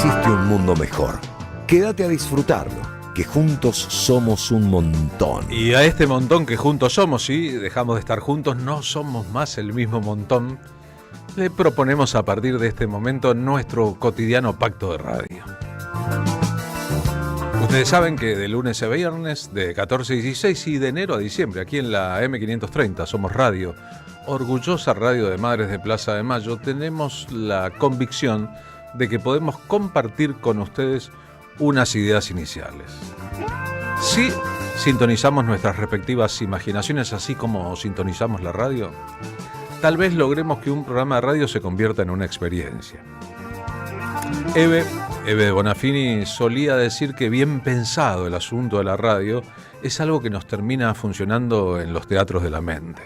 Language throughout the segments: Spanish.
existe un mundo mejor. Quédate a disfrutarlo, que juntos somos un montón. Y a este montón que juntos somos, si dejamos de estar juntos, no somos más el mismo montón. Le proponemos a partir de este momento nuestro cotidiano pacto de radio. Ustedes saben que de lunes a viernes, de 14 a 16 y de enero a diciembre, aquí en la M530, Somos Radio, orgullosa radio de Madres de Plaza de Mayo, tenemos la convicción de que podemos compartir con ustedes unas ideas iniciales. Si sintonizamos nuestras respectivas imaginaciones, así como sintonizamos la radio, tal vez logremos que un programa de radio se convierta en una experiencia. Eve de Bonafini solía decir que bien pensado el asunto de la radio es algo que nos termina funcionando en los teatros de la mente.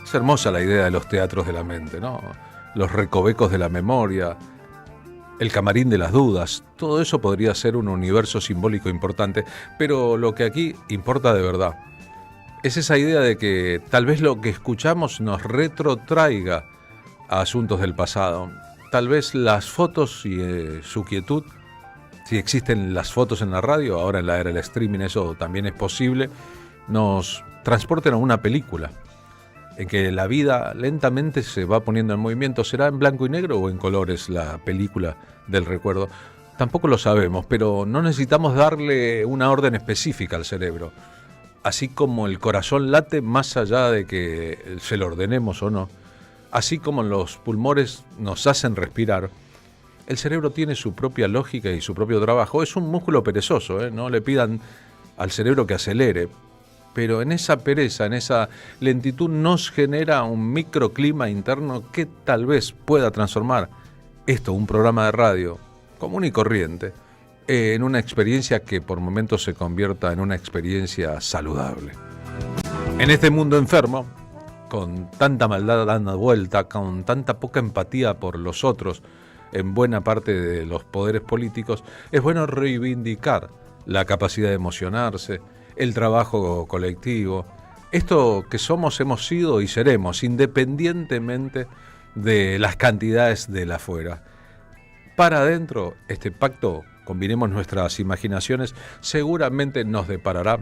Es hermosa la idea de los teatros de la mente, ¿no? Los recovecos de la memoria, el camarín de las dudas, todo eso podría ser un universo simbólico importante, pero lo que aquí importa de verdad es esa idea de que tal vez lo que escuchamos nos retrotraiga a asuntos del pasado. Tal vez las fotos y su quietud, si existen las fotos en la radio, ahora en la era del streaming eso también es posible, nos transporten a una película en que la vida lentamente se va poniendo en movimiento. ¿Será en blanco y negro o en colores la película del recuerdo? Tampoco lo sabemos, pero no necesitamos darle una orden específica al cerebro. Así como el corazón late más allá de que se lo ordenemos o no, así como los pulmones nos hacen respirar, el cerebro tiene su propia lógica y su propio trabajo. Es un músculo perezoso, ¿eh? No le pidan al cerebro que acelere, pero en esa pereza, en esa lentitud nos genera un microclima interno que tal vez pueda transformar esto, un programa de radio común y corriente, en una experiencia que por momentos se convierta en una experiencia saludable. En este mundo enfermo, con tanta maldad dando vuelta, con tanta poca empatía por los otros en buena parte de los poderes políticos, es bueno reivindicar la capacidad de emocionarse, el trabajo colectivo, esto que somos, hemos sido y seremos, independientemente de las cantidades del afuera. Para adentro, este pacto, combinemos nuestras imaginaciones, seguramente nos deparará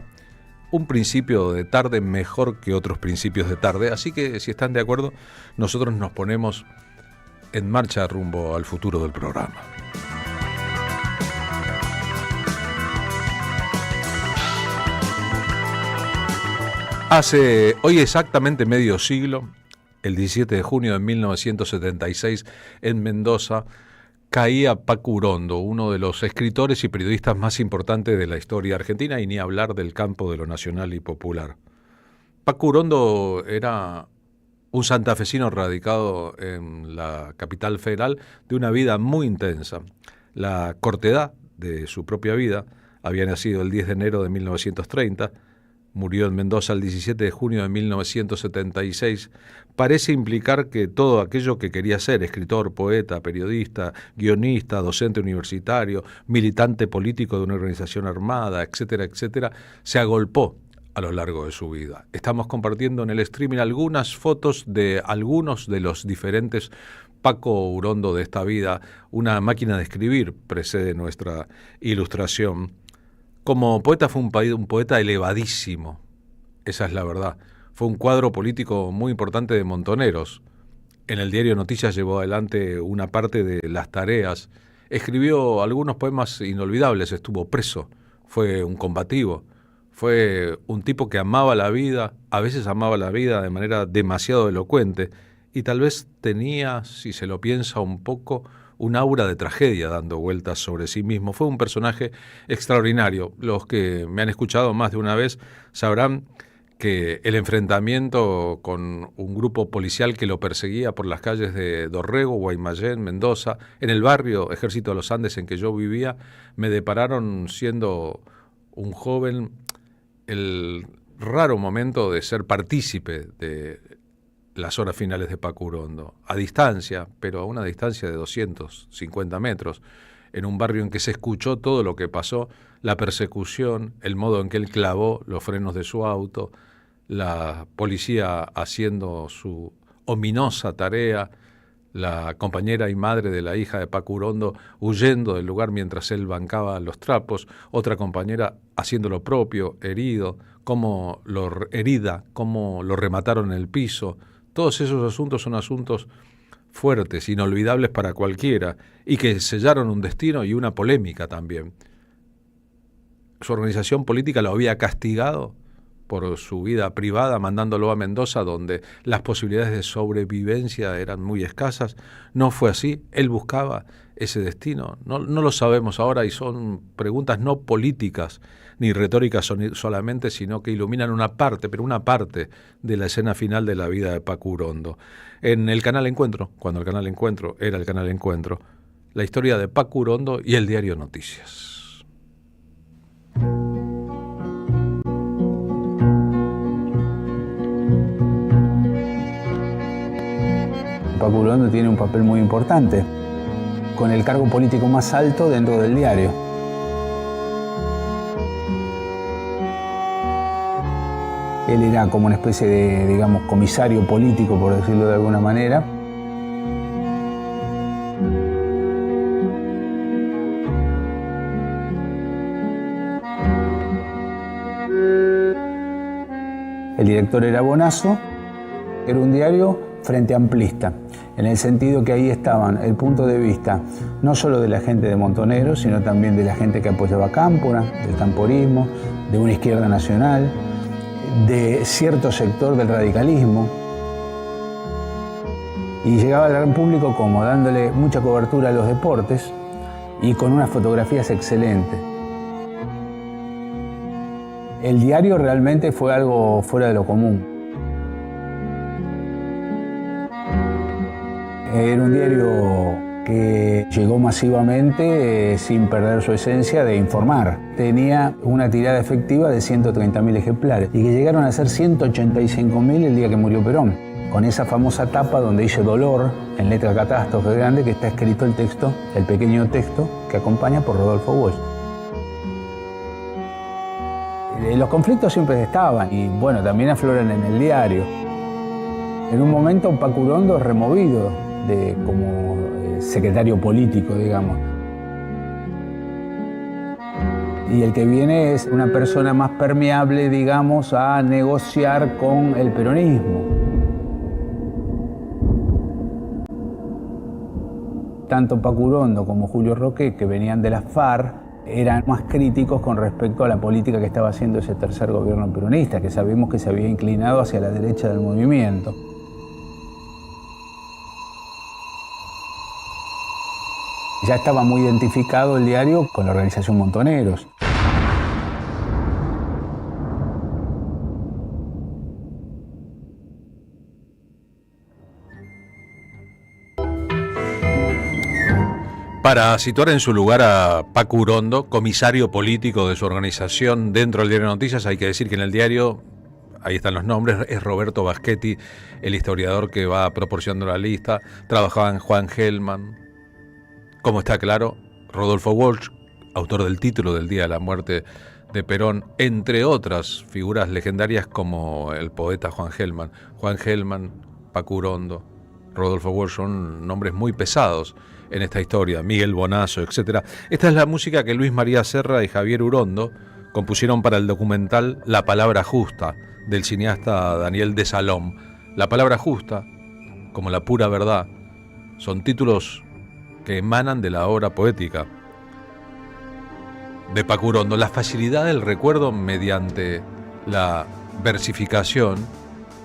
un principio de tarde mejor que otros principios de tarde. Así que, si están de acuerdo, nosotros nos ponemos en marcha rumbo al futuro del programa. Hace hoy exactamente medio siglo, el 17 de junio de 1976, en Mendoza, caía Paco Urondo, uno de los escritores y periodistas más importantes de la historia argentina, y ni hablar del campo de lo nacional y popular. Paco Urondo era un santafesino radicado en la capital federal de una vida muy intensa. La cortedad de su propia vida: había nacido el 10 de enero de 1930, murió en Mendoza el 17 de junio de 1976, parece implicar que todo aquello que quería ser, escritor, poeta, periodista, guionista, docente universitario, militante político de una organización armada, etcétera, etcétera, se agolpó a lo largo de su vida. Estamos compartiendo en el streaming algunas fotos de algunos de los diferentes Paco Urondo de esta vida. Una máquina de escribir precede nuestra ilustración. Como poeta fue un poeta elevadísimo, esa es la verdad. Fue un cuadro político muy importante de Montoneros. En el diario Noticias llevó adelante una parte de las tareas. Escribió algunos poemas inolvidables, estuvo preso, fue un combativo, fue un tipo que amaba la vida, a veces amaba la vida de manera demasiado elocuente, y tal vez tenía, si se lo piensa un poco, un aura de tragedia dando vueltas sobre sí mismo. Fue un personaje extraordinario. Los que me han escuchado más de una vez sabrán que el enfrentamiento con un grupo policial que lo perseguía por las calles de Dorrego, Guaymallén, Mendoza, en el barrio Ejército de los Andes en que yo vivía, me depararon, siendo un joven, el raro momento de ser partícipe de las horas finales de Paco Urondo, a distancia, pero a una distancia de 250 metros, en un barrio en que se escuchó todo lo que pasó, la persecución, el modo en que él clavó los frenos de su auto, la policía haciendo su ominosa tarea, la compañera y madre de la hija de Paco Urondo huyendo del lugar mientras él bancaba los trapos, otra compañera haciendo lo propio, herido, cómo lo remataron en el piso. Todos esos asuntos son asuntos fuertes, inolvidables para cualquiera, y que sellaron un destino y una polémica también. Su organización política lo había castigado por su vida privada, mandándolo a Mendoza, donde las posibilidades de sobrevivencia eran muy escasas. No fue así, él buscaba ese destino. No lo sabemos ahora, y son preguntas no políticas ni retóricas solamente, sino que iluminan una parte, pero una parte de la escena final de la vida de Paco Urondo. En el canal Encuentro, cuando el canal Encuentro era el canal Encuentro, la historia de Paco Urondo y el diario Noticias. Paco Urondo tiene un papel muy importante, con el cargo político más alto dentro del diario. Él era como una especie de, digamos, comisario político, por decirlo de alguna manera. El director era Bonazo. Era un diario frente amplista, en el sentido que ahí estaban el punto de vista no solo de la gente de Montoneros, sino también de la gente que apoyaba a Cámpora, del camporismo, de una izquierda nacional, de cierto sector del radicalismo. Y llegaba al gran público como dándole mucha cobertura a los deportes y con unas fotografías excelentes. El diario realmente fue algo fuera de lo común. Era un diario que llegó masivamente sin perder su esencia de informar. Tenía una tirada efectiva de 130.000 ejemplares y que llegaron a ser 185.000 el día que murió Perón, con esa famosa tapa donde dice dolor, en letra catástrofe grande, que está escrito el texto, el pequeño texto que acompaña por Rodolfo Walsh. Los conflictos siempre estaban y bueno, también afloran en el diario. En un momento Paco Urondo es removido como secretario político, digamos. Y el que viene es una persona más permeable, digamos, a negociar con el peronismo. Tanto Paco Urondo como Julio Roque, que venían de las FARC, eran más críticos con respecto a la política que estaba haciendo ese tercer gobierno peronista, que sabemos que se había inclinado hacia la derecha del movimiento. Ya estaba muy identificado el diario con la organización Montoneros. Para situar en su lugar a Paco Urondo, comisario político de su organización dentro del diario Noticias, hay que decir que en el diario, ahí están los nombres, es Roberto Baschetti, el historiador que va proporcionando la lista, trabajaba en Juan Gelman, como está claro, Rodolfo Walsh, autor del título del día de la muerte de Perón, entre otras figuras legendarias como el poeta Juan Gelman. Juan Gelman, Paco Urondo, Rodolfo Walsh son nombres muy pesados en esta historia, Miguel Bonazo, etc. Esta es la música que Luis María Serra y Javier Urondo compusieron para el documental La Palabra Justa, del cineasta Daniel de Salom. La Palabra Justa, como La Pura Verdad, son títulos que emanan de la obra poética de Paco Urondo. La facilidad del recuerdo mediante la versificación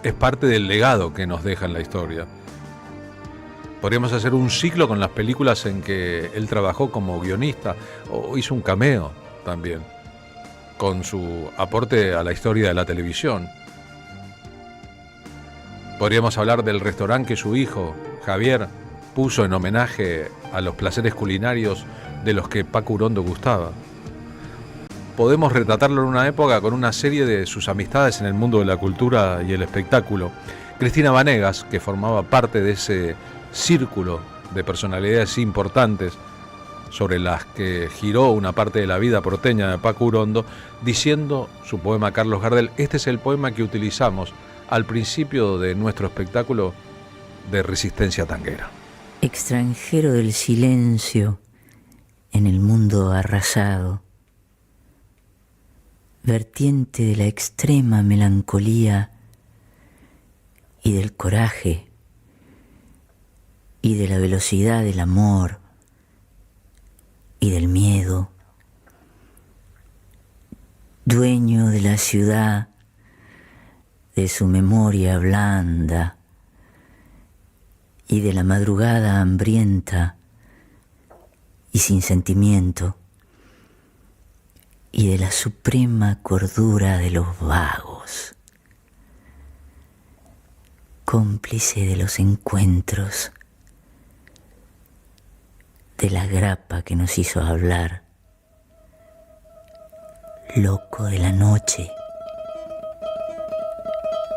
es parte del legado que nos deja en la historia. Podríamos hacer un ciclo con las películas en que él trabajó como guionista o hizo un cameo también, con su aporte a la historia de la televisión. Podríamos hablar del restaurante que su hijo, Javier, puso en homenaje a los placeres culinarios de los que Paco Urondo gustaba. Podemos retratarlo en una época con una serie de sus amistades en el mundo de la cultura y el espectáculo. Cristina Vanegas, que formaba parte de ese círculo de personalidades importantes sobre las que giró una parte de la vida porteña de Paco Urondo, diciendo su poema Carlos Gardel: este es el poema que utilizamos al principio de nuestro espectáculo de resistencia tanguera. extranjero del silencio en el mundo arrasado, vertiente de la extrema melancolía y del coraje y de la velocidad del amor y del miedo, dueño de la ciudad, de su memoria blanda y de la madrugada hambrienta y sin sentimiento, y de la suprema cordura de los vagos, cómplice de los encuentros, de la grapa que nos hizo hablar, loco de la noche,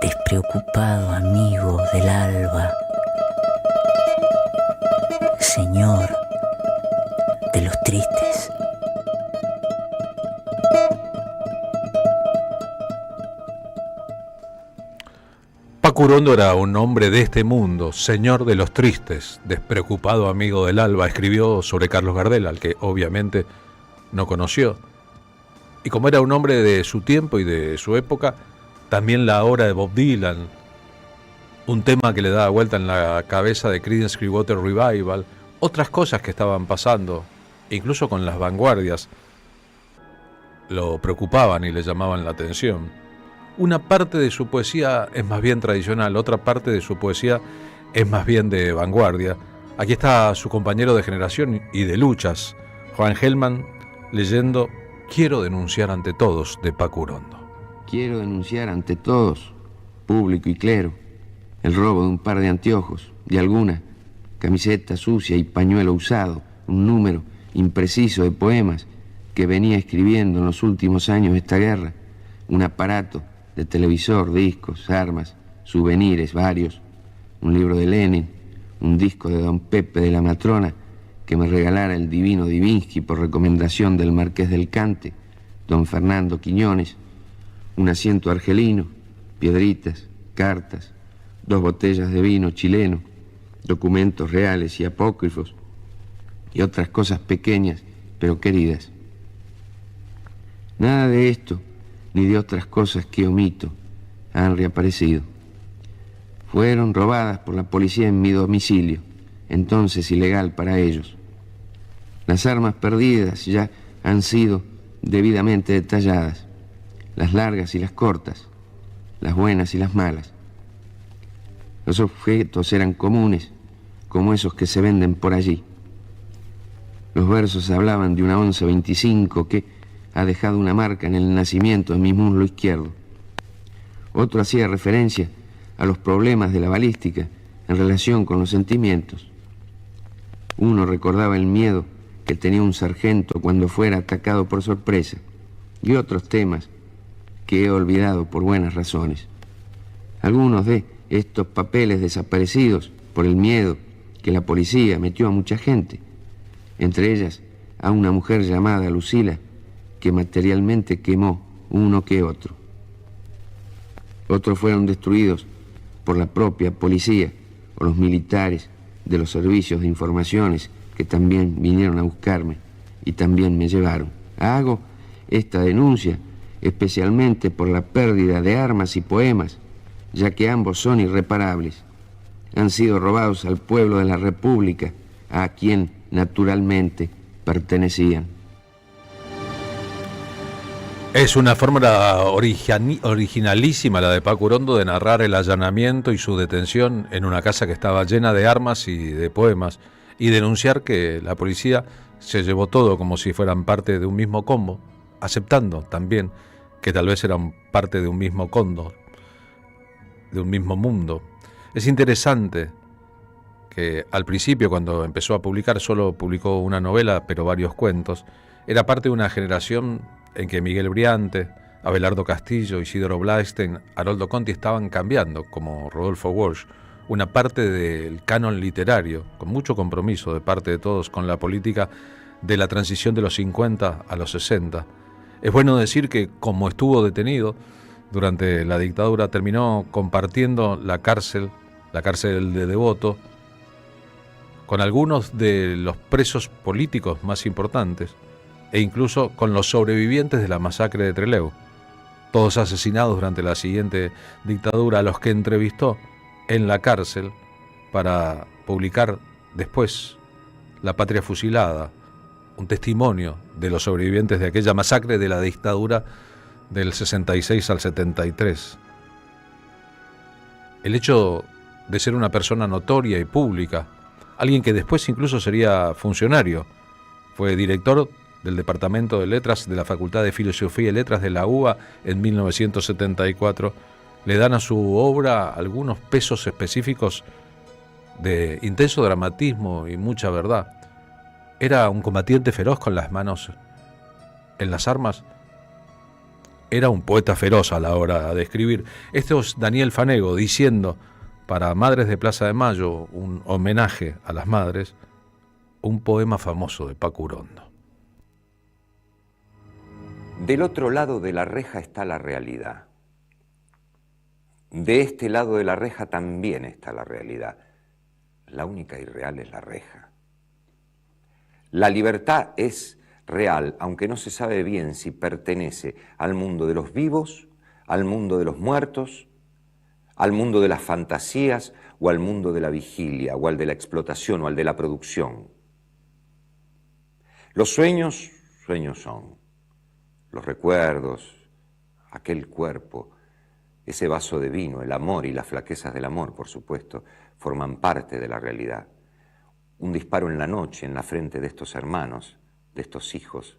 despreocupado amigo del alba, señor de los tristes. Paco Urondo era un hombre de este mundo, señor de los tristes, despreocupado amigo del alba. Escribió sobre Carlos Gardel, al que obviamente no conoció. Y como era un hombre de su tiempo y de su época, también la obra de Bob Dylan, un tema que le daba vuelta en la cabeza de Creedence Clearwater Revival, otras cosas que estaban pasando, incluso con las vanguardias, lo preocupaban y le llamaban la atención. Una parte de su poesía es más bien tradicional, otra parte de su poesía es más bien de vanguardia. Aquí está su compañero de generación y de luchas, Juan Gelman, leyendo Quiero denunciar ante todos, de Paco Urondo. Quiero denunciar ante todos, público y clero, el robo de un par de anteojos, de alguna camiseta sucia y pañuelo usado, un número impreciso de poemas que venía escribiendo en los últimos años de esta guerra, un aparato de televisor, discos, armas, souvenirs varios, un libro de Lenin, un disco de Don Pepe de la Matrona que me regalara el divino Divinsky por recomendación del Marqués del Cante, Don Fernando Quiñones, un asiento argelino, piedritas, cartas, 2 botellas de vino chileno, documentos reales y apócrifos y otras cosas pequeñas pero queridas. Nada de esto ni de otras cosas que omito han reaparecido. Fueron robadas por la policía en mi domicilio, entonces ilegal para ellos. Las armas perdidas ya han sido debidamente detalladas, las largas y las cortas, las buenas y las malas. Los objetos eran comunes, como esos que se venden por allí. Los versos hablaban de una 1125 que ha dejado una marca en el nacimiento de mi muslo izquierdo. Otro hacía referencia a los problemas de la balística en relación con los sentimientos. Uno recordaba el miedo que tenía un sargento cuando fuera atacado por sorpresa, y otros temas que he olvidado por buenas razones. Algunos de estos papeles desaparecidos por el miedo que la policía metió a mucha gente, entre ellas a una mujer llamada Lucila, que materialmente quemó uno que otro. Otros fueron destruidos por la propia policía o los militares de los servicios de informaciones que también vinieron a buscarme y también me llevaron. Hago esta denuncia especialmente por la pérdida de armas y poemas, ya que ambos son irreparables. Han sido robados al pueblo de la República, a quien naturalmente pertenecían. Es una fórmula originalísima la de Paco Urondo de narrar el allanamiento y su detención en una casa que estaba llena de armas y de poemas, y denunciar que la policía se llevó todo como si fueran parte de un mismo combo, aceptando también que tal vez eran parte de un mismo cóndor, de un mismo mundo. Es interesante que al principio, cuando empezó a publicar, solo publicó una novela, pero varios cuentos. Era parte de una generación en que Miguel Briante, Abelardo Castillo, Isidoro Blastein, Haroldo Conti estaban cambiando, como Rodolfo Walsh, una parte del canon literario, con mucho compromiso de parte de todos con la política de la transición de los 50 a los 60. Es bueno decir que, como estuvo detenido durante la dictadura, terminó compartiendo la cárcel de Devoto, con algunos de los presos políticos más importantes e incluso con los sobrevivientes de la masacre de Trelew, todos asesinados durante la siguiente dictadura, a los que entrevistó en la cárcel para publicar después La Patria Fusilada, un testimonio de los sobrevivientes de aquella masacre de la dictadura del 66 al 73. El hecho de ser una persona notoria y pública, alguien que después incluso sería funcionario, fue director del Departamento de Letras de la Facultad de Filosofía y Letras de la UBA en 1974, le dan a su obra algunos pesos específicos de intenso dramatismo y mucha verdad. Era un combatiente feroz con las manos en las armas. Era un poeta feroz a la hora de escribir. Este es Daniel Fanego diciendo para Madres de Plaza de Mayo, un homenaje a las madres, un poema famoso de Paco Urondo. Del otro lado de la reja está la realidad. De este lado de la reja también está la realidad. La única irreal es la reja. La libertad es real, aunque no se sabe bien si pertenece al mundo de los vivos, al mundo de los muertos, al mundo de las fantasías o al mundo de la vigilia, o al de la explotación o al de la producción. Los sueños, sueños son. Los recuerdos, aquel cuerpo, ese vaso de vino, el amor y las flaquezas del amor, por supuesto, forman parte de la realidad. Un disparo en la noche en la frente de estos hermanos, de estos hijos,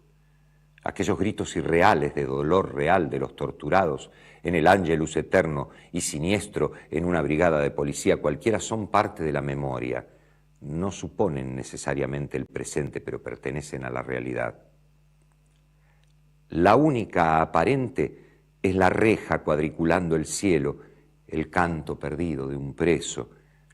aquellos gritos irreales de dolor real de los torturados en el Ángelus eterno y siniestro en una brigada de policía cualquiera son parte de la memoria. No suponen necesariamente el presente, pero pertenecen a la realidad. La única aparente es la reja cuadriculando el cielo, el canto perdido de un preso,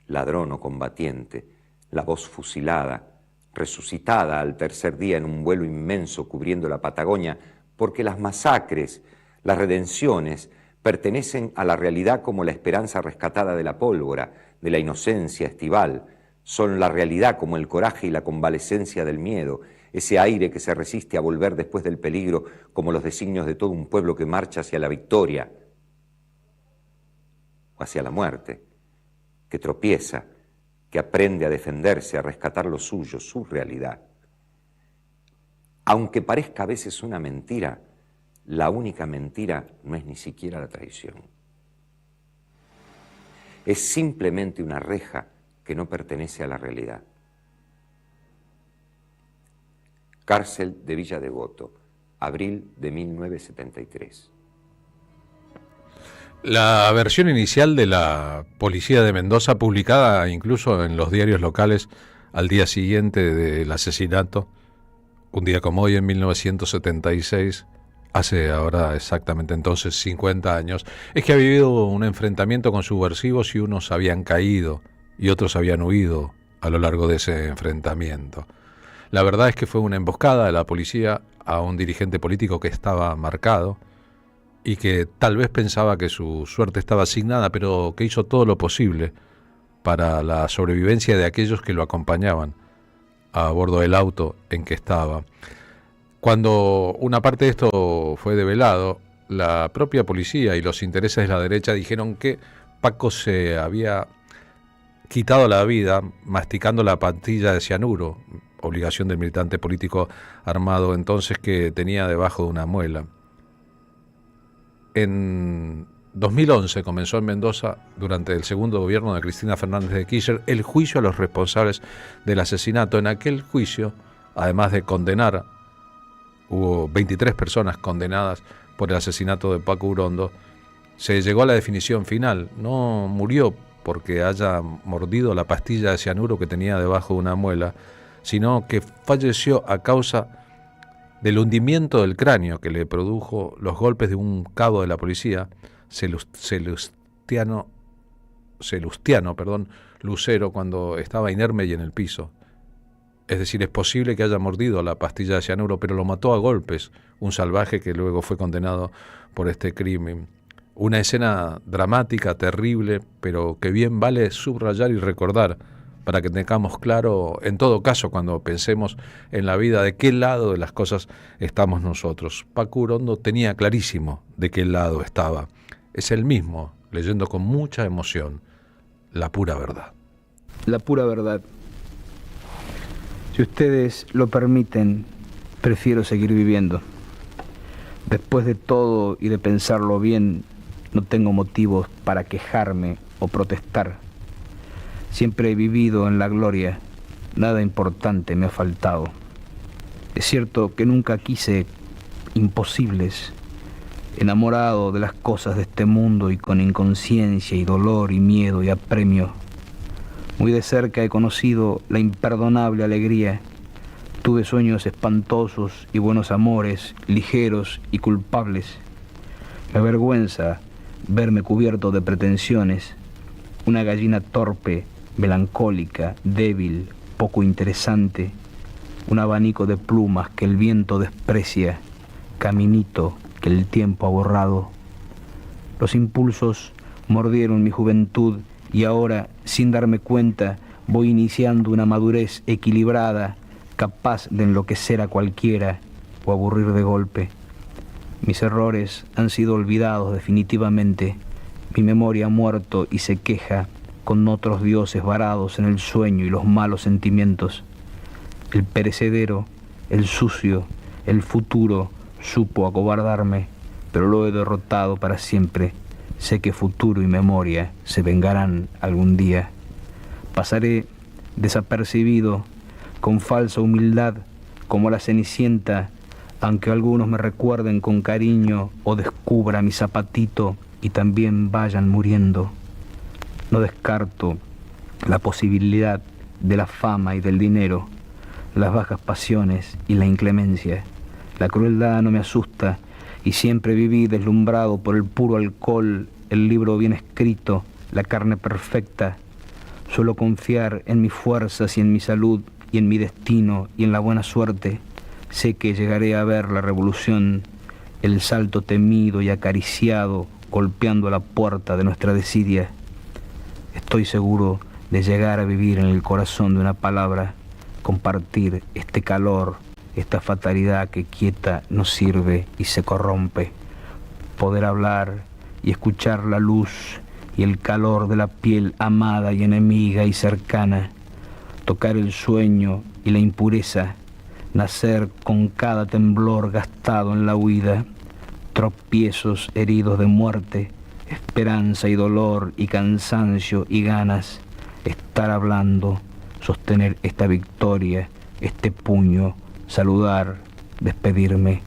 ladrón o combatiente, la voz fusilada, resucitada al tercer día en un vuelo inmenso cubriendo la Patagonia, porque las masacres, las redenciones, pertenecen a la realidad como la esperanza rescatada de la pólvora, de la inocencia estival, son la realidad como el coraje y la convalescencia del miedo, ese aire que se resiste a volver después del peligro, como los designios de todo un pueblo que marcha hacia la victoria o hacia la muerte, que tropieza, que aprende a defenderse, a rescatar lo suyo, su realidad. Aunque parezca a veces una mentira, la única mentira no es ni siquiera la traición. Es simplemente una reja que no pertenece a la realidad. Cárcel de Villa Devoto, abril de 1973. La versión inicial de la policía de Mendoza, publicada incluso en los diarios locales al día siguiente del asesinato, un día como hoy en 1976, hace ahora exactamente entonces 50 años, es que ha vivido un enfrentamiento con subversivos y unos habían caído y otros habían huido a lo largo de ese enfrentamiento. La verdad es que fue una emboscada de la policía a un dirigente político que estaba marcado y que tal vez pensaba que su suerte estaba asignada, pero que hizo todo lo posible para la sobrevivencia de aquellos que lo acompañaban a bordo del auto en que estaba. Cuando una parte de esto fue develado, la propia policía y los intereses de la derecha dijeron que Paco se había quitado la vida masticando la pastilla de cianuro, obligación del militante político armado entonces que tenía debajo de una muela. En 2011 comenzó en Mendoza, durante el segundo gobierno de Cristina Fernández de Kirchner, el juicio a los responsables del asesinato. En aquel juicio, además de condenar, hubo 23 personas condenadas por el asesinato de Paco Urondo, se llegó a la definición final. No murió porque haya mordido la pastilla de cianuro que tenía debajo de una muela, sino que falleció a causa del hundimiento del cráneo que le produjo los golpes de un cabo de la policía, Celustiano Lucero, cuando estaba inerme y en el piso. Es decir, es posible que haya mordido la pastilla de cianuro, pero lo mató a golpes, un salvaje que luego fue condenado por este crimen. Una escena dramática, terrible, pero que bien vale subrayar y recordar para que tengamos claro, en todo caso, cuando pensemos en la vida, de qué lado de las cosas estamos nosotros. Paco Urondo tenía clarísimo de qué lado estaba. Es el mismo, leyendo con mucha emoción, La pura verdad. La pura verdad. Si ustedes lo permiten, prefiero seguir viviendo. Después de todo y de pensarlo bien, no tengo motivos para quejarme o protestar. Siempre he vivido en la gloria, nada importante me ha faltado. Es cierto que nunca quise imposibles, enamorado de las cosas de este mundo y con inconsciencia y dolor y miedo y apremio. Muy de cerca he conocido la imperdonable alegría. Tuve sueños espantosos y buenos amores, ligeros y culpables. Me avergüenza verme cubierto de pretensiones, una gallina torpe, melancólica, débil, poco interesante, un abanico de plumas que el viento desprecia, caminito que el tiempo ha borrado. Los impulsos mordieron mi juventud y ahora, sin darme cuenta, voy iniciando una madurez equilibrada, capaz de enloquecer a cualquiera o aburrir de golpe. Mis errores han sido olvidados definitivamente. Mi memoria ha muerto y se queja con otros dioses varados en el sueño y los malos sentimientos. El perecedero, el sucio, el futuro supo acobardarme, pero lo he derrotado para siempre. Sé que futuro y memoria se vengarán algún día. Pasaré desapercibido, con falsa humildad, como la Cenicienta, aunque algunos me recuerden con cariño o descubra mi zapatito y también vayan muriendo. No descarto la posibilidad de la fama y del dinero, las bajas pasiones y la inclemencia. La crueldad no me asusta y siempre viví deslumbrado por el puro alcohol, el libro bien escrito, la carne perfecta. Suelo confiar en mis fuerzas y en mi salud y en mi destino y en la buena suerte. Sé que llegaré a ver la revolución, el salto temido y acariciado golpeando a la puerta de nuestra desidia. Estoy seguro de llegar a vivir en el corazón de una palabra, compartir este calor, esta fatalidad que quieta no sirve y se corrompe. Poder hablar y escuchar la luz y el calor de la piel amada y enemiga y cercana. Tocar el sueño y la impureza, nacer con cada temblor gastado en la huida, tropiezos heridos de muerte, esperanza y dolor y cansancio y ganas, estar hablando, sostener esta victoria, este puño, saludar, despedirme,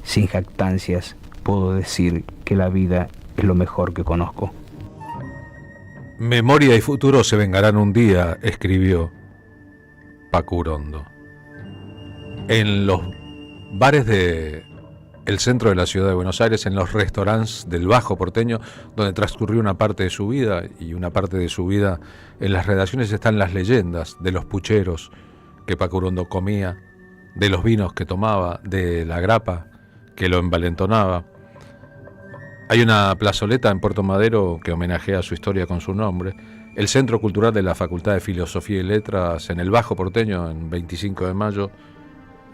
sin jactancias, puedo decir que la vida es lo mejor que conozco. Memoria y futuro se vengarán un día, escribió Paco Urondo. En los bares del centro de la ciudad de Buenos Aires, en los restaurantes del Bajo Porteño, donde transcurrió una parte de su vida, y una parte de su vida en las redacciones, están las leyendas de los pucheros que Paco Urondo comía, de los vinos que tomaba, de la grapa que lo envalentonaba. Hay una plazoleta en Puerto Madero que homenajea su historia con su nombre. El Centro Cultural de la Facultad de Filosofía y Letras en el Bajo Porteño, en 25 de mayo,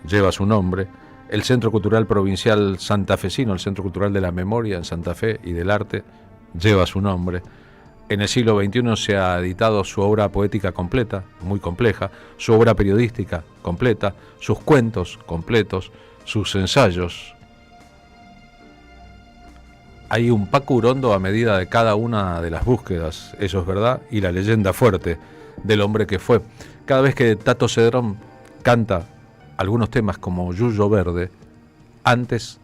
lleva su nombre. El Centro Cultural Provincial Santafesino, el Centro Cultural de la Memoria en Santa Fe y del Arte, lleva su nombre. En el siglo XXI se ha editado su obra poética completa, muy compleja, su obra periodística completa, sus cuentos completos, sus ensayos. Hay un Paco Urondo a medida de cada una de las búsquedas, eso es verdad, y la leyenda fuerte del hombre que fue. Cada vez que Tato Cedrón canta algunos temas como Yuyo Verde, antes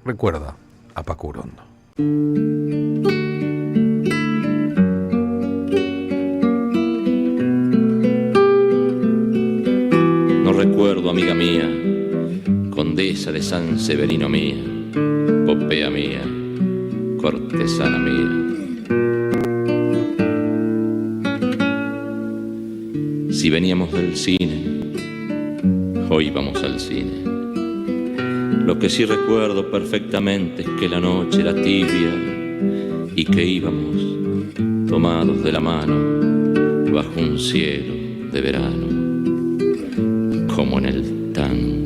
recuerda a Paco Urondo. No recuerdo, amiga mía, condesa de San Severino mía, popea mía, cortesana mía. Si veníamos del cine, hoy vamos al cine. Lo que sí recuerdo perfectamente es que la noche era tibia y que íbamos tomados de la mano bajo un cielo de verano, como en el tango.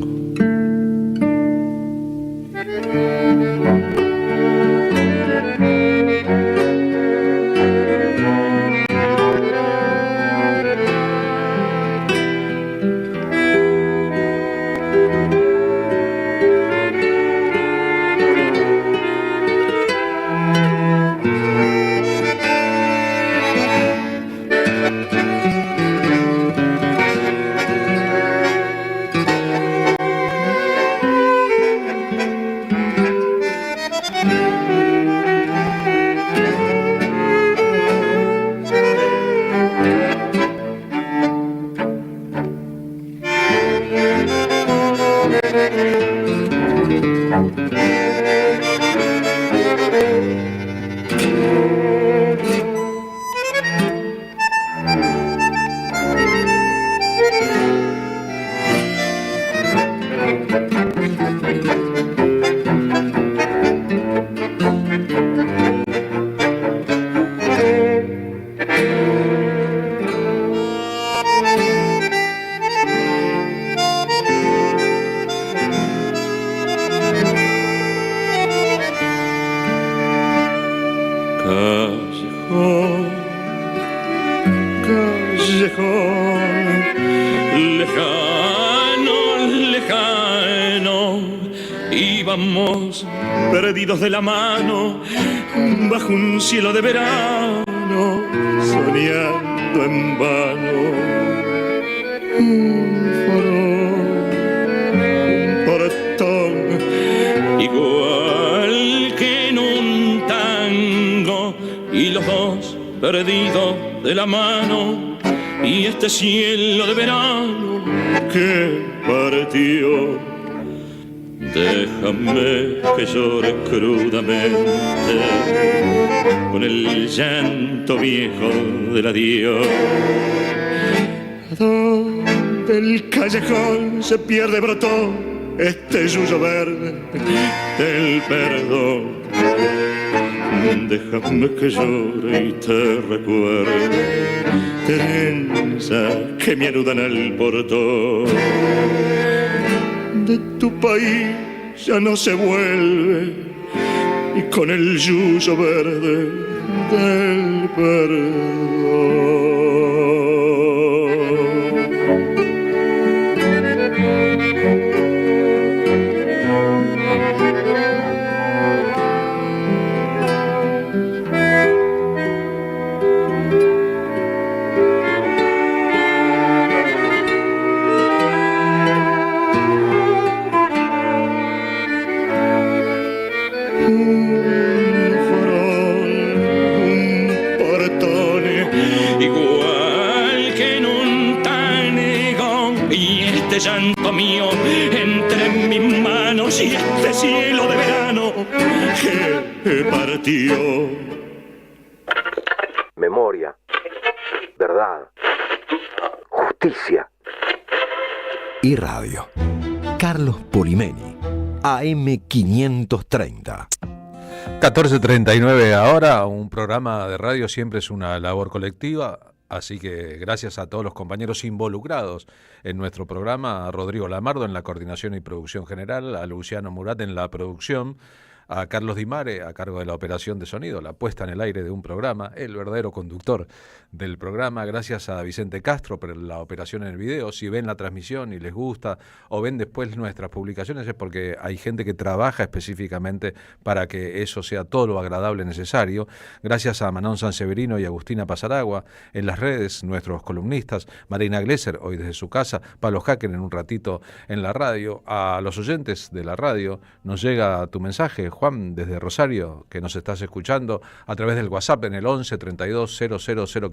De la mano, bajo un cielo de verano, soñando en vano. Un portón, igual que en un tango, y los dos perdidos de la mano, y este cielo de verano que partió. Déjame que llore crudamente con el llanto viejo del adiós. Donde el callejón se pierde brotó este yuyo verde del perdón. Déjame que llore y te recuerde, trenzas que me anudan al portón. De tu país ya no se vuelve, y con el yuyo verde del perdón. Llanto mío entre mis manos y este cielo de verano que partió. Memoria, verdad, justicia y radio. Carlos Polimeni, AM530. 14:39 ahora, un programa de radio siempre es una labor colectiva. Así que gracias a todos los compañeros involucrados en nuestro programa, a Rodrigo Lamardo en la coordinación y producción general, a Luciano Murat en la producción, a Carlos Di Mare a cargo de la operación de sonido, la puesta en el aire de un programa, el verdadero conductor del programa. Gracias a Vicente Castro por la operación en el video. Si ven la transmisión y les gusta o ven después nuestras publicaciones es porque hay gente que trabaja específicamente para que eso sea todo lo agradable necesario. Gracias a Manon Sanseverino y Agustina Pasaragua en las redes, nuestros columnistas, Marina Glesser hoy desde su casa, Pablo Hacker en un ratito en la radio. A los oyentes de la radio nos llega tu mensaje, Juan, desde Rosario, que nos estás escuchando a través del WhatsApp en el 11 32 000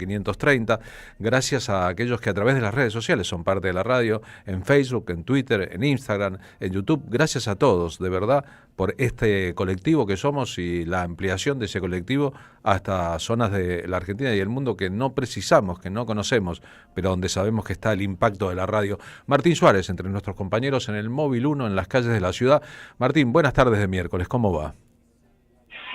530. Gracias a aquellos que a través de las redes sociales son parte de la radio, en Facebook, en Twitter, en Instagram, en YouTube. Gracias a todos, de verdad, por este colectivo que somos y la ampliación de ese colectivo hasta zonas de la Argentina y el mundo que no precisamos, que no conocemos, pero donde sabemos que está el impacto de la radio. Martín Suárez, entre nuestros compañeros en el Móvil 1, en las calles de la ciudad. Martín, buenas tardes de miércoles, ¿cómo va?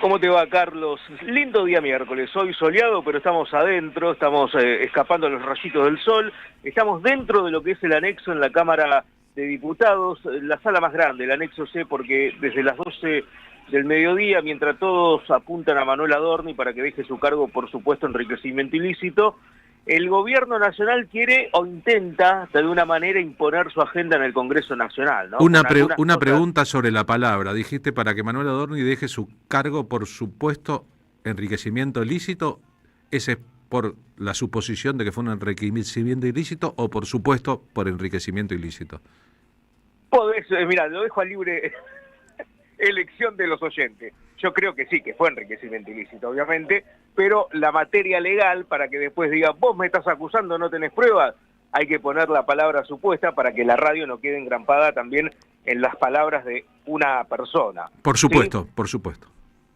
¿Cómo te va, Carlos? Lindo día miércoles, hoy soleado, pero estamos adentro, estamos escapando a los rayitos del sol, estamos dentro de lo que es el anexo en la Cámara de Diputados, la sala más grande, el anexo C, porque desde las 12 del mediodía, mientras todos apuntan a Manuel Adorni para que deje su cargo, por supuesto, enriquecimiento ilícito, el gobierno nacional quiere o intenta de alguna manera imponer su agenda en el Congreso Nacional, ¿no? Una pregunta sobre la palabra. Dijiste para que Manuel Adorni deje su cargo por supuesto enriquecimiento ilícito. ¿Ese es por la suposición de que fue un enriquecimiento ilícito o por supuesto por enriquecimiento ilícito? Mira, lo dejo a libre elección de los oyentes. Yo creo que sí, que fue enriquecimiento ilícito, obviamente, pero la materia legal, para que después diga, vos me estás acusando, no tenés pruebas, hay que poner la palabra supuesta para que la radio no quede engrampada también en las palabras de una persona. Por supuesto, ¿sí? Por supuesto.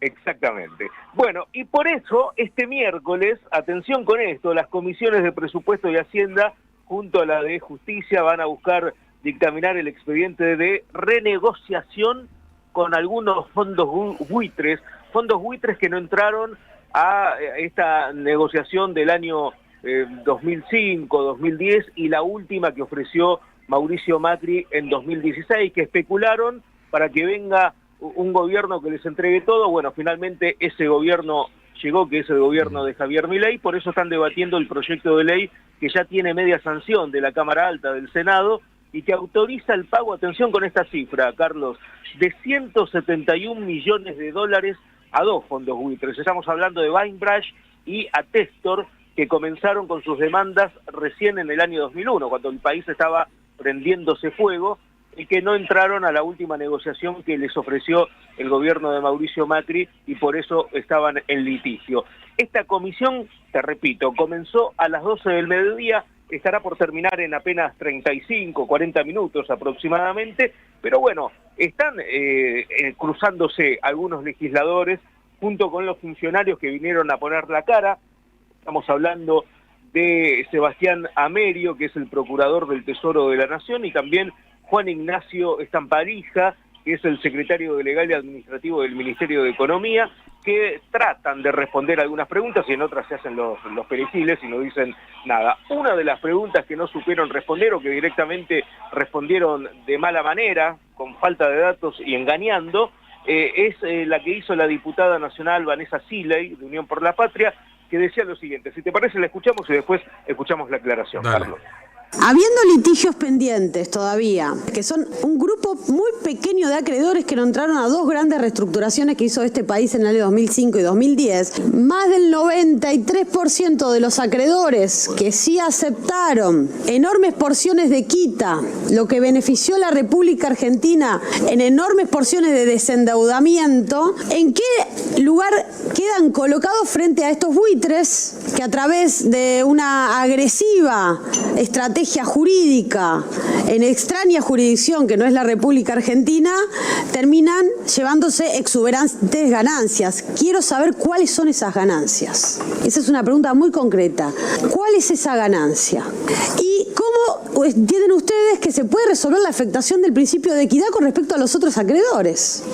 Exactamente. Bueno, y por eso, este miércoles, atención con esto, las comisiones de Presupuesto y Hacienda, junto a la de Justicia, van a buscar dictaminar el expediente de renegociación con algunos fondos buitres que no entraron a esta negociación del año 2005, 2010 y la última que ofreció Mauricio Macri en 2016, que especularon para que venga un gobierno que les entregue todo. Bueno, finalmente ese gobierno llegó, que es el gobierno de Javier Milei, por eso están debatiendo el proyecto de ley que ya tiene media sanción de la Cámara Alta del Senado y que autoriza el pago, atención con esta cifra, Carlos, de $171 millones a dos fondos buitres. Estamos hablando de Weinbach y Atestor, que comenzaron con sus demandas recién en el año 2001, cuando el país estaba prendiéndose fuego, y que no entraron a la última negociación que les ofreció el gobierno de Mauricio Macri, y por eso estaban en litigio. Esta comisión, te repito, comenzó a las 12 del mediodía, estará por terminar en apenas 35, 40 minutos aproximadamente, pero bueno, están cruzándose algunos legisladores junto con los funcionarios que vinieron a poner la cara. Estamos hablando de Sebastián Amerio, que es el procurador del Tesoro de la Nación, y también Juan Ignacio Estamparija, que es el secretario de Legal y Administrativo del Ministerio de Economía, que tratan de responder algunas preguntas y en otras se hacen los perejiles y no dicen nada. Una de las preguntas que no supieron responder o que directamente respondieron de mala manera, con falta de datos y engañando, es la que hizo la diputada nacional Vanessa Siley, de Unión por la Patria, que decía lo siguiente. Si te parece, la escuchamos y después escuchamos la aclaración, Dale. Carlos. Habiendo litigios pendientes todavía, que son un grupo muy pequeño de acreedores que no entraron a dos grandes reestructuraciones que hizo este país en el año 2005 y 2010, más del 93% de los acreedores que sí aceptaron enormes porciones de quita, lo que benefició a la República Argentina en enormes porciones de desendeudamiento, ¿en qué lugar quedan colocados frente a estos buitres que a través de una agresiva estrategia jurídica en extraña jurisdicción que no es la República Argentina, terminan llevándose exuberantes ganancias? Quiero saber cuáles son esas ganancias. Esa es una pregunta muy concreta. ¿Cuál es esa ganancia? ¿Y cómo entienden ustedes que se puede resolver la afectación del principio de equidad con respecto a los otros acreedores?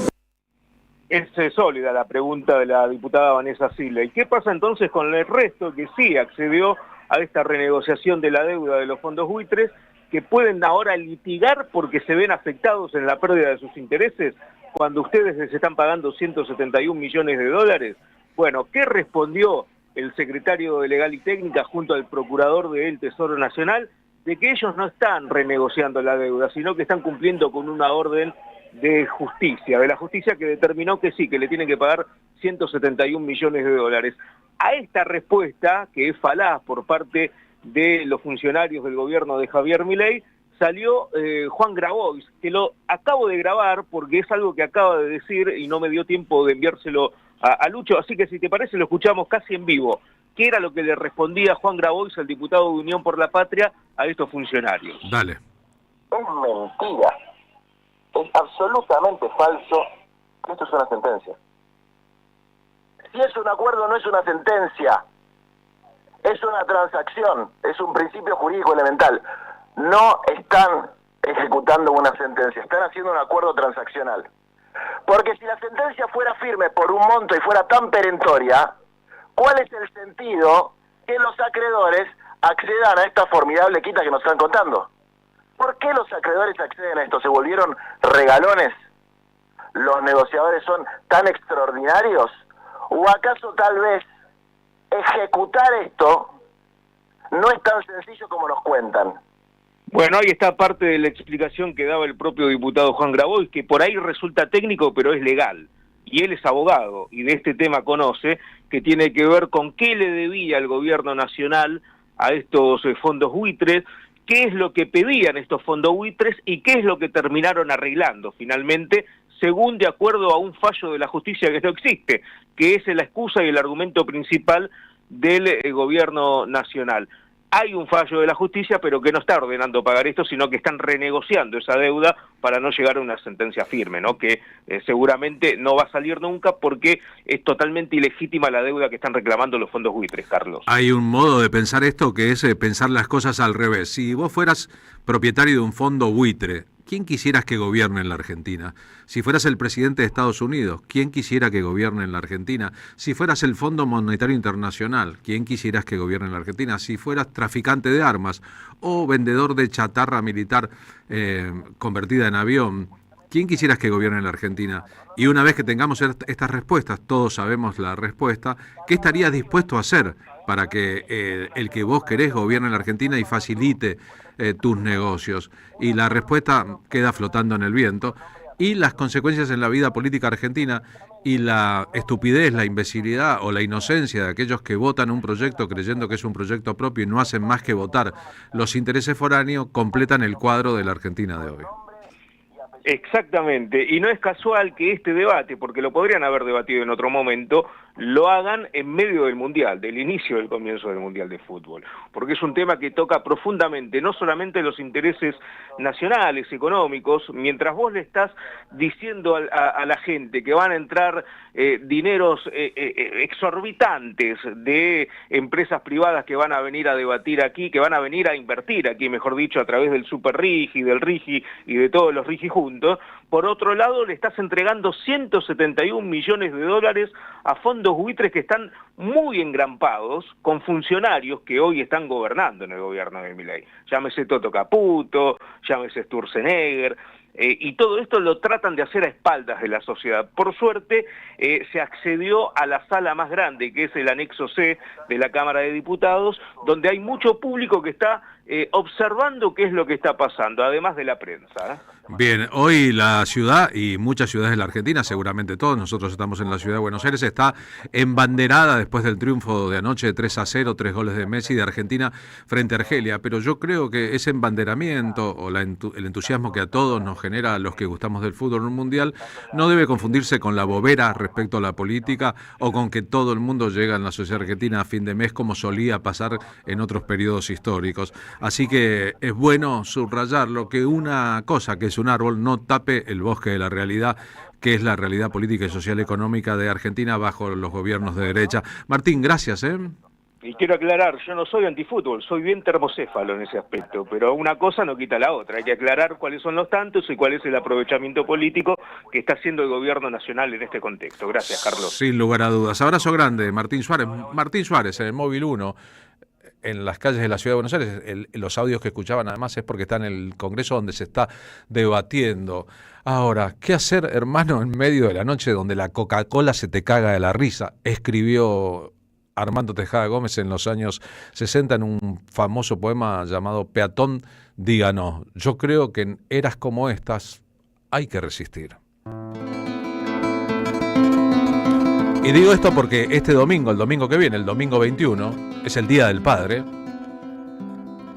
Es sólida la pregunta de la diputada Vanessa Siley. ¿Qué pasa entonces con el resto que sí accedió a esta renegociación de la deuda de los fondos buitres, que pueden ahora litigar porque se ven afectados en la pérdida de sus intereses cuando ustedes les están pagando $171 millones? Bueno, ¿qué respondió el secretario de Legal y Técnica junto al procurador del Tesoro Nacional? De que ellos no están renegociando la deuda, sino que están cumpliendo con una orden de justicia, de la justicia, que determinó que sí, que le tienen que pagar $171 millones. A esta respuesta, que es falaz por parte de los funcionarios del gobierno de Javier Milei, salió Juan Grabois, que lo acabo de grabar porque es algo que acaba de decir y no me dio tiempo de enviárselo a Lucho, así que si te parece lo escuchamos casi en vivo. ¿Qué era lo que le respondía Juan Grabois, el diputado de Unión por la Patria, a estos funcionarios? Dale. Es mentira. Es absolutamente falso que esto es una sentencia. Si es un acuerdo, no es una sentencia. Es una transacción. Es un principio jurídico elemental. No están ejecutando una sentencia. Están haciendo un acuerdo transaccional. Porque si la sentencia fuera firme por un monto y fuera tan perentoria, ¿cuál es el sentido que los acreedores accedan a esta formidable quita que nos están contando? ¿Por qué los acreedores acceden a esto? ¿Se volvieron regalones? ¿Los negociadores son tan extraordinarios? ¿O acaso tal vez ejecutar esto no es tan sencillo como nos cuentan? Bueno, ahí está parte de la explicación que daba el propio diputado Juan Grabois, que por ahí resulta técnico, pero es legal. Y él es abogado, y de este tema conoce, que tiene que ver con qué le debía el gobierno nacional a estos fondos buitres, qué es lo que pedían estos fondos buitres y qué es lo que terminaron arreglando finalmente, según de acuerdo a un fallo de la justicia que no existe, que es la excusa y el argumento principal del gobierno nacional. Hay un fallo de la justicia, pero que no está ordenando pagar esto, sino que están renegociando esa deuda para no llegar a una sentencia firme, ¿no? Que seguramente no va a salir nunca porque es totalmente ilegítima la deuda que están reclamando los fondos buitres, Carlos. Hay un modo de pensar esto que es pensar las cosas al revés. Si vos fueras propietario de un fondo buitre, ¿quién quisieras que gobierne en la Argentina? Si fueras el presidente de Estados Unidos, ¿quién quisiera que gobierne en la Argentina? Si fueras el Fondo Monetario Internacional, ¿quién quisieras que gobierne en la Argentina? Si fueras traficante de armas o vendedor de chatarra militar convertida en avión, ¿quién quisieras que gobierne en la Argentina? Y una vez que tengamos estas respuestas, todos sabemos la respuesta, ¿qué estarías dispuesto a hacer para que el que vos querés gobierne en la Argentina y facilite tus negocios? Y la respuesta queda flotando en el viento. Y las consecuencias en la vida política argentina y la estupidez, la imbecilidad o la inocencia de aquellos que votan un proyecto creyendo que es un proyecto propio y no hacen más que votar los intereses foráneos, completan el cuadro de la Argentina de hoy. Exactamente, y no es casual que este debate, porque lo podrían haber debatido en otro momento, lo hagan en medio del Mundial, del inicio del comienzo del Mundial de Fútbol, porque es un tema que toca profundamente, no solamente los intereses nacionales, económicos, mientras vos le estás diciendo a la gente que van a entrar dineros exorbitantes de empresas privadas que van a venir a debatir aquí, que van a venir a invertir aquí, mejor dicho, a través del Super Rigi, del Rigi y de todos los Rigi juntos. Por otro lado, le estás entregando 171 millones de dólares a fondos buitres que están muy engrampados con funcionarios que hoy están gobernando en el gobierno de Milei. Llámese Toto Caputo, llámese Sturzenegger, y todo esto lo tratan de hacer a espaldas de la sociedad. Por suerte, se accedió a la sala más grande, que es el anexo C de la Cámara de Diputados, donde hay mucho público que está observando qué es lo que está pasando, además de la prensa. Bien, hoy la ciudad y muchas ciudades de la Argentina, seguramente todos, nosotros estamos en la ciudad de Buenos Aires, está embanderada después del triunfo de anoche de 3-0, 3 goles de Messi de Argentina frente a Argelia, pero yo creo que ese embanderamiento o el entusiasmo que a todos nos genera a los que gustamos del fútbol en un mundial no debe confundirse con la bobera respecto a la política o con que todo el mundo llega en la sociedad argentina a fin de mes como solía pasar en otros periodos históricos. Así que es bueno subrayarlo, que una cosa que es un árbol no tape el bosque de la realidad, que es la realidad política y social económica de Argentina bajo los gobiernos de derecha. Martín, gracias. Y quiero aclarar, yo no soy antifútbol, soy bien termocéfalo en ese aspecto, pero una cosa no quita la otra. Hay que aclarar cuáles son los tantos y cuál es el aprovechamiento político que está haciendo el gobierno nacional en este contexto. Gracias, Carlos. Sin lugar a dudas. Abrazo grande, Martín Suárez. Martín Suárez, en el Móvil 1. En las calles de la Ciudad de Buenos Aires, los audios que escuchaban además es porque está en el Congreso donde se está debatiendo. Ahora, ¿qué hacer, hermano, en medio de la noche donde la Coca-Cola se te caga de la risa? Escribió Armando Tejada Gómez en los años 60 en un famoso poema llamado Peatón, diga no. Yo creo que en eras como estas hay que resistir. Y digo esto porque este domingo, el domingo que viene, el domingo 21, es el Día del Padre.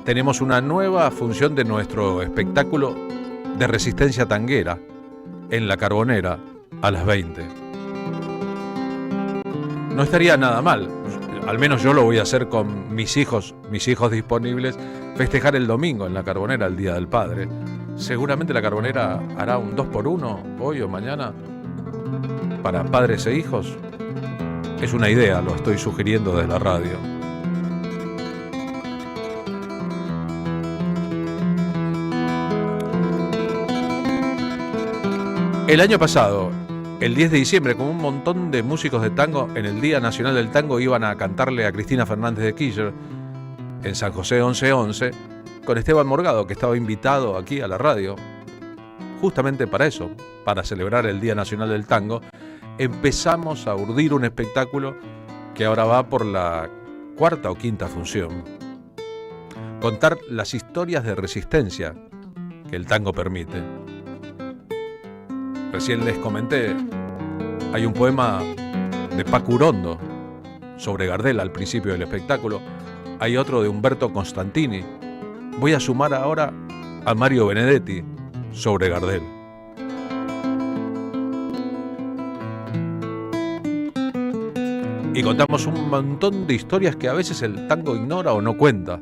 Tenemos una nueva función de nuestro espectáculo de resistencia tanguera en La Carbonera a las 20. No estaría nada mal, al menos yo lo voy a hacer con mis hijos disponibles, festejar el domingo en La Carbonera, el Día del Padre. Seguramente La Carbonera hará un 2x1 hoy o mañana para padres e hijos. Es una idea, lo estoy sugiriendo desde la radio. El año pasado, El 10 de diciembre, como un montón de músicos de tango, en el Día Nacional del Tango iban a cantarle a Cristina Fernández de Kirchner en San José 1111, con Esteban Morgado, que estaba invitado aquí a la radio, justamente para eso, para celebrar el Día Nacional del Tango. Empezamos a urdir un espectáculo que ahora va por la cuarta o quinta función. Contar las historias de resistencia que el tango permite. Recién les comenté, hay un poema de Paco Urondo sobre Gardel al principio del espectáculo. Hay otro de Humberto Constantini. Voy a sumar ahora a Mario Benedetti sobre Gardel. Y contamos un montón de historias que a veces el tango ignora o no cuenta,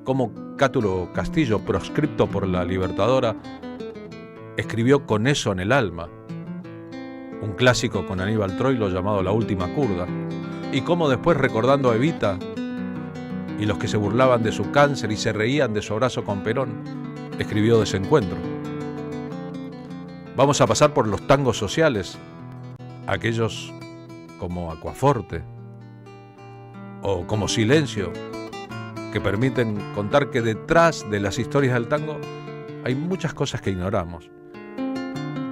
como Cátulo Castillo, proscripto por la Libertadora, escribió Con eso en el alma, un clásico con Aníbal Troilo llamado La última curda, y cómo después, recordando a Evita y los que se burlaban de su cáncer y se reían de su abrazo con Perón, escribió Desencuentro. Vamos a pasar por los tangos sociales, aquellos como Aquaforte o como Silencio, que permiten contar que detrás de las historias del tango hay muchas cosas que ignoramos.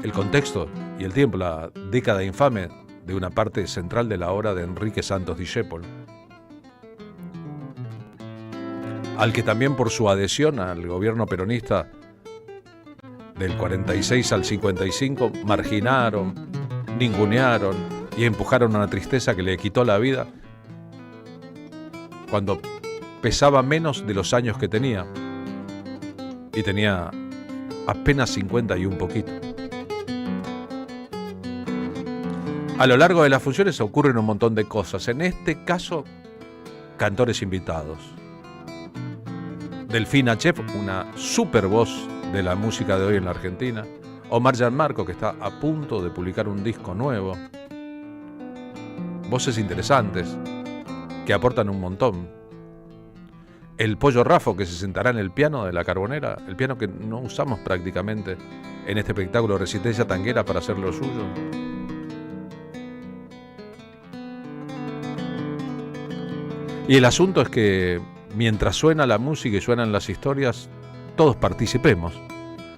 El contexto y el tiempo, la década infame de una parte central de la obra de Enrique Santos Discépolo, al que también por su adhesión al gobierno peronista del 46 al 55 marginaron, ningunearon y empujaron a una tristeza que le quitó la vida cuando pesaba menos de los años que tenía, y tenía apenas 50 y un poquito. A lo largo de las funciones ocurren un montón de cosas. En este caso, cantores invitados. Delfina Chef, una super voz de la música de hoy en la Argentina. Omar Gianmarco, que está a punto de publicar un disco nuevo. Voces interesantes que aportan un montón. El Pollo Raffo, que se sentará en el piano de la Carbonera, el piano que no usamos prácticamente en este espectáculo de Resistencia Tanguera para hacer lo suyo. Y el asunto es que mientras suena la música y suenan las historias, todos participemos.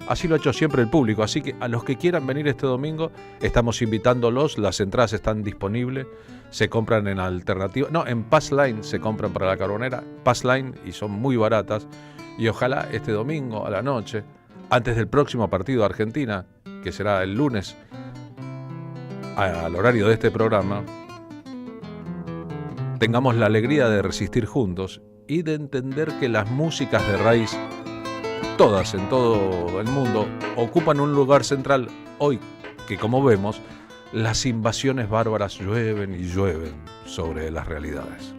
Así lo ha hecho siempre el público, así que a los que quieran venir este domingo, estamos invitándolos. Las entradas están disponibles, se compran en alternativa, no, en Passline se compran para la Carbonera, Passline, y son muy baratas. Y ojalá este domingo a la noche, antes del próximo partido de Argentina, que será el lunes al horario de este programa, tengamos la alegría de resistir juntos y de entender que las músicas de raíz, todas en todo el mundo, ocupan un lugar central hoy que, como vemos, las invasiones bárbaras llueven y llueven sobre las realidades.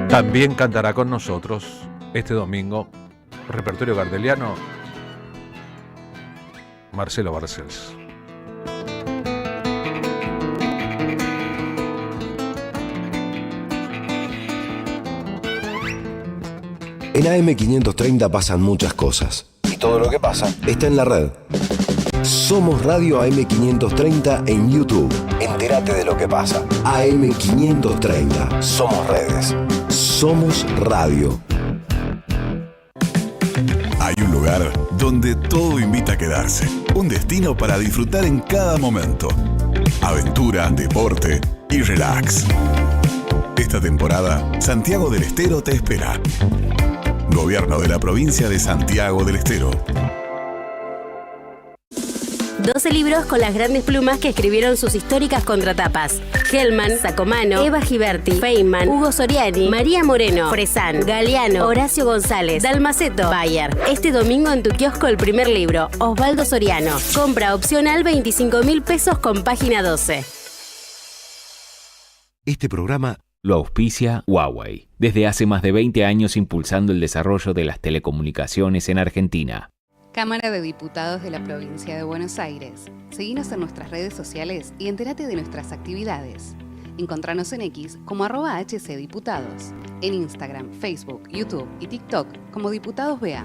También cantará con nosotros este domingo, repertorio gardeliano, Marcelo Barcels. En AM530 pasan muchas cosas. Y todo lo que pasa está en la red. Somos Radio AM530 en YouTube. Entérate de lo que pasa. AM530. Somos redes. Somos radio. Hay un lugar donde todo invita a quedarse. Un destino para disfrutar en cada momento. Aventura, deporte y relax. Esta temporada, Santiago del Estero te espera. Gobierno de la provincia de Santiago del Estero. 12 libros con las grandes plumas que escribieron sus históricas contratapas. Hellman, Sacomano, Eva Giberti, Feynman, Hugo Soriani, María Moreno, Fresán, Galeano, Horacio González, Dalmaceto, Bayer. Este domingo en tu kiosco el primer libro, Osvaldo Soriano. Compra opcional 25.000 pesos con página 12. Este programa lo auspicia Huawei, desde hace más de 20 años impulsando el desarrollo de las telecomunicaciones en Argentina. Cámara de Diputados de la Provincia de Buenos Aires. Seguinos en nuestras redes sociales y entérate de nuestras actividades. Encontranos en X como @HCDiputados, en Instagram, Facebook, YouTube y TikTok como Diputados BA.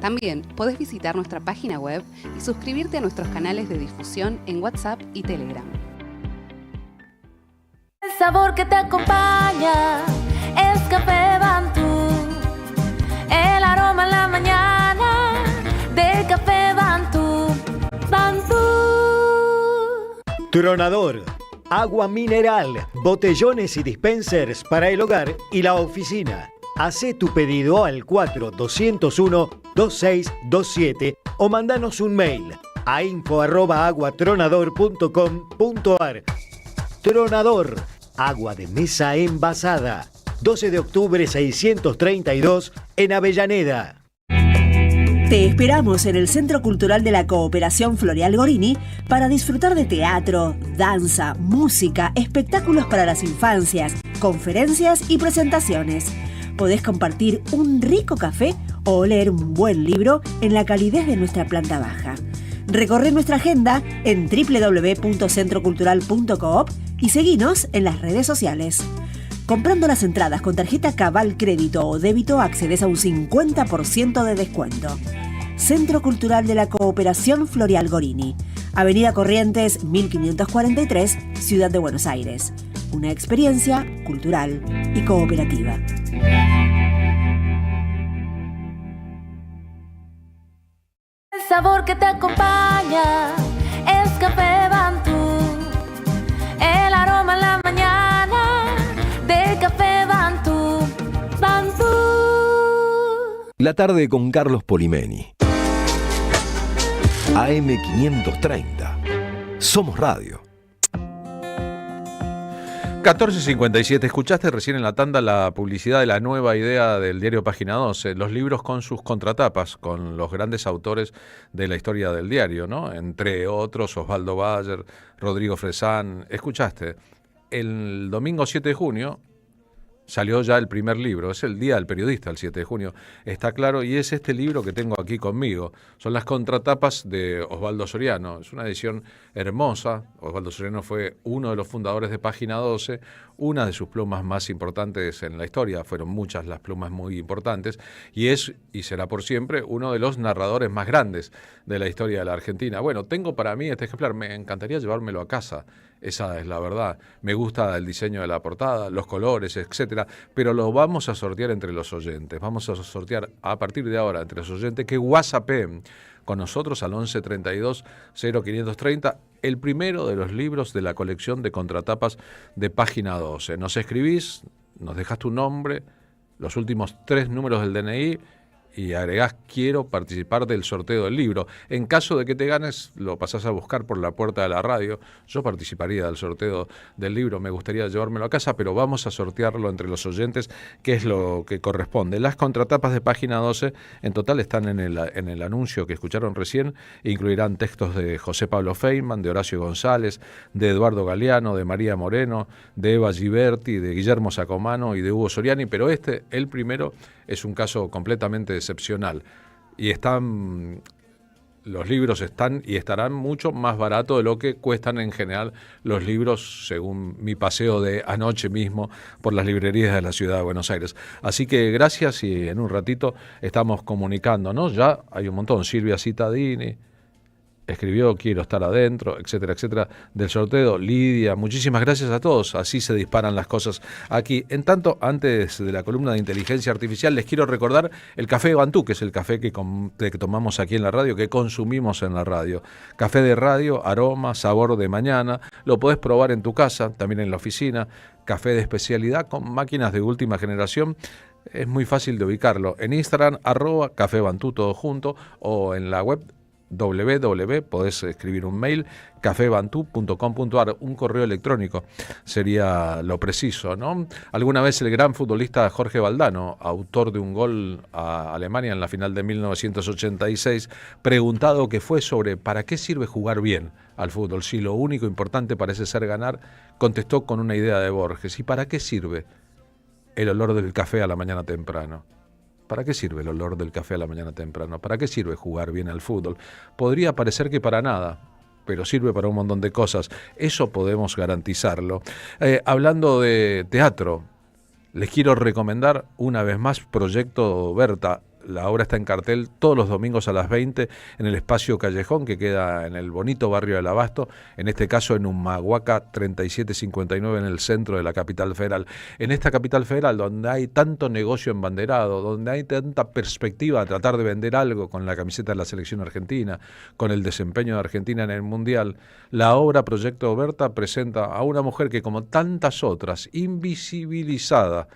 También podés visitar nuestra página web y suscribirte a nuestros canales de difusión en WhatsApp y Telegram. El sabor que te acompaña es Café Bantú. El aroma en la mañana del Café Bantú. Bantú. Tronador. Agua mineral, botellones y dispensers para el hogar y la oficina. Hacé tu pedido al 4201-2627 o mandanos un mail a info@aguatronador.com.ar. Tronador, agua de mesa envasada. 12 de octubre 632 en Avellaneda. Te esperamos en el Centro Cultural de la Cooperación Floreal Gorini para disfrutar de teatro, danza, música, espectáculos para las infancias, conferencias y presentaciones. Podés compartir un rico café o leer un buen libro en la calidez de nuestra planta baja. Recorre nuestra agenda en www.centrocultural.coop y seguinos en las redes sociales. Comprando las entradas con tarjeta Cabal Crédito o Débito accedes a un 50% de descuento. Centro Cultural de la Cooperación Floreal Gorini, Avenida Corrientes 1543, Ciudad de Buenos Aires. Una experiencia cultural y cooperativa. El sabor que te acompaña es Café Bantú. El aroma en la mañana del Café Bantú. Bantú. La tarde con Carlos Polimeni. AM530. Somos Radio. 14:57. Escuchaste recién en la tanda la publicidad de la nueva idea del diario Página 12, los libros con sus contratapas, con los grandes autores de la historia del diario, ¿no? Entre otros, Osvaldo Bayer, Rodrigo Fresán. Escuchaste, el domingo 7 de junio salió ya el primer libro, es el Día del Periodista, el 7 de junio, está claro, y es este libro que tengo aquí conmigo. Son las contratapas de Osvaldo Soriano, es una edición hermosa. Osvaldo Soriano fue uno de los fundadores de Página 12, una de sus plumas más importantes en la historia, fueron muchas las plumas muy importantes, y es, y será por siempre, uno de los narradores más grandes de la historia de la Argentina. Bueno, tengo para mí este ejemplar, me encantaría llevármelo a casa. Esa es la verdad. Me gusta el diseño de la portada, los colores, etcétera, pero lo vamos a sortear entre los oyentes. Vamos a sortear a partir de ahora entre los oyentes que WhatsAppen con nosotros al 11 32 0530 el primero de los libros de la colección de contratapas de Página 12. Nos escribís, nos dejás tu nombre, los últimos 3 números del DNI y agregás quiero participar del sorteo del libro. En caso de que te ganes, lo pasás a buscar por la puerta de la radio. Yo participaría del sorteo del libro, me gustaría llevármelo a casa, pero vamos a sortearlo entre los oyentes, que es lo que corresponde. Las contratapas de Página 12 en total están en el anuncio que escucharon recién, incluirán textos de José Pablo Feynman, de Horacio González, de Eduardo Galeano, de María Moreno, de Eva Giberti, de Guillermo Sacomano y de Hugo Soriani, pero el primero, es un caso completamente excepcional. Y los libros están y estarán mucho más barato de lo que cuestan en general los libros, según mi paseo de anoche mismo por las librerías de la ciudad de Buenos Aires. Así que gracias, y en un ratito estamos comunicándonos. Ya hay un montón. Silvia Cittadini escribió quiero estar adentro, etcétera, etcétera, del sorteo. Lidia, muchísimas gracias a todos. Así se disparan las cosas aquí. En tanto, antes de la columna de inteligencia artificial, les quiero recordar el café Bantú, que es el café que tomamos aquí en la radio, que consumimos en la radio. Café de radio, aroma, sabor de mañana. Lo podés probar en tu casa, también en la oficina. Café de especialidad con máquinas de última generación. Es muy fácil de ubicarlo. En Instagram, @Café Bantú, todo junto, o en la web podés escribir un mail, cafebantú.com.ar, un correo electrónico sería lo preciso, ¿no? Alguna vez el gran futbolista Jorge Valdano, autor de un gol a Alemania en la final de 1986, preguntado que fue sobre ¿para qué sirve jugar bien al fútbol? Si lo único importante parece ser ganar, contestó con una idea de Borges: ¿y para qué sirve el olor del café a la mañana temprano? ¿Para qué sirve el olor del café a la mañana temprano? ¿Para qué sirve jugar bien al fútbol? Podría parecer que para nada, pero sirve para un montón de cosas. Eso podemos garantizarlo. Hablando de teatro, les quiero recomendar una vez más Proyecto Berta, La obra está en cartel todos los domingos a las 20 en el espacio Callejón, que queda en el bonito barrio del Abasto, en este caso en Humahuaca 3759, en el centro de la capital federal. En esta capital federal, donde hay tanto negocio embanderado, donde hay tanta perspectiva de tratar de vender algo con la camiseta de la selección argentina, con el desempeño de Argentina en el Mundial, la obra Proyecto Berta presenta a una mujer que, como tantas otras, invisibilizada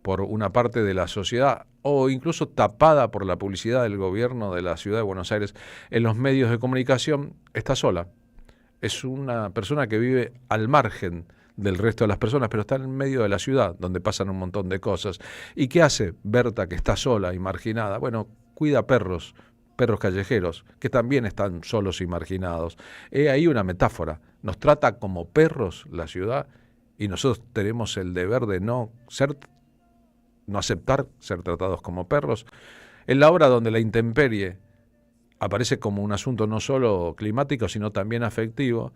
por una parte de la sociedad o incluso tapada por la publicidad del gobierno de la ciudad de Buenos Aires en los medios de comunicación, está sola. Es una persona que vive al margen del resto de las personas, pero está en medio de la ciudad, donde pasan un montón de cosas. ¿Y qué hace Berta, que está sola y marginada? Bueno, cuida perros callejeros, que también están solos y marginados. He ahí una metáfora. Nos trata como perros la ciudad y nosotros tenemos el deber de no aceptar ser tratados como perros. En la obra donde la intemperie aparece como un asunto no solo climático, sino también afectivo,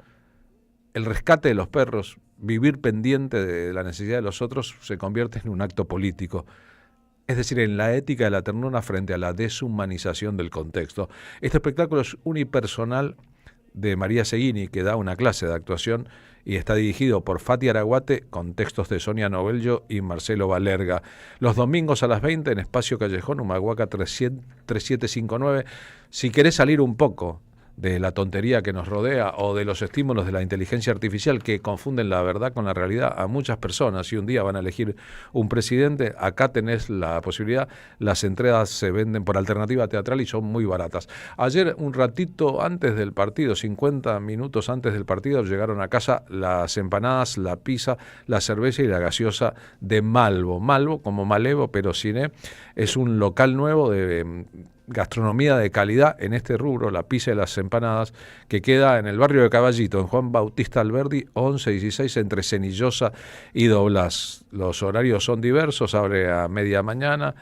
el rescate de los perros, vivir pendiente de la necesidad de los otros, se convierte en un acto político. Es decir, en la ética de la ternura frente a la deshumanización del contexto. Este espectáculo es unipersonal de María Seguini, que da una clase de actuación y está dirigido por Fati Araguate con textos de Sonia Novello y Marcelo Valerga. Los domingos a las 20 en Espacio Callejón, Humahuaca 3759. Si querés salir un poco de la tontería que nos rodea o de los estímulos de la inteligencia artificial que confunden la verdad con la realidad a muchas personas, si un día van a elegir un presidente, acá tenés la posibilidad. Las entradas se venden por alternativa teatral y son muy baratas. Ayer, un ratito antes del partido, 50 minutos antes del partido, llegaron a casa las empanadas, la pizza, la cerveza y la gaseosa de Malvo. Malvo, como Malevo, pero sin E, es un local nuevo de gastronomía de calidad en este rubro, la pizza y las empanadas, que queda en el barrio de Caballito, en Juan Bautista Alberdi, 1116, entre Cenillosa y Doblas. Los horarios son diversos, abre a media mañana,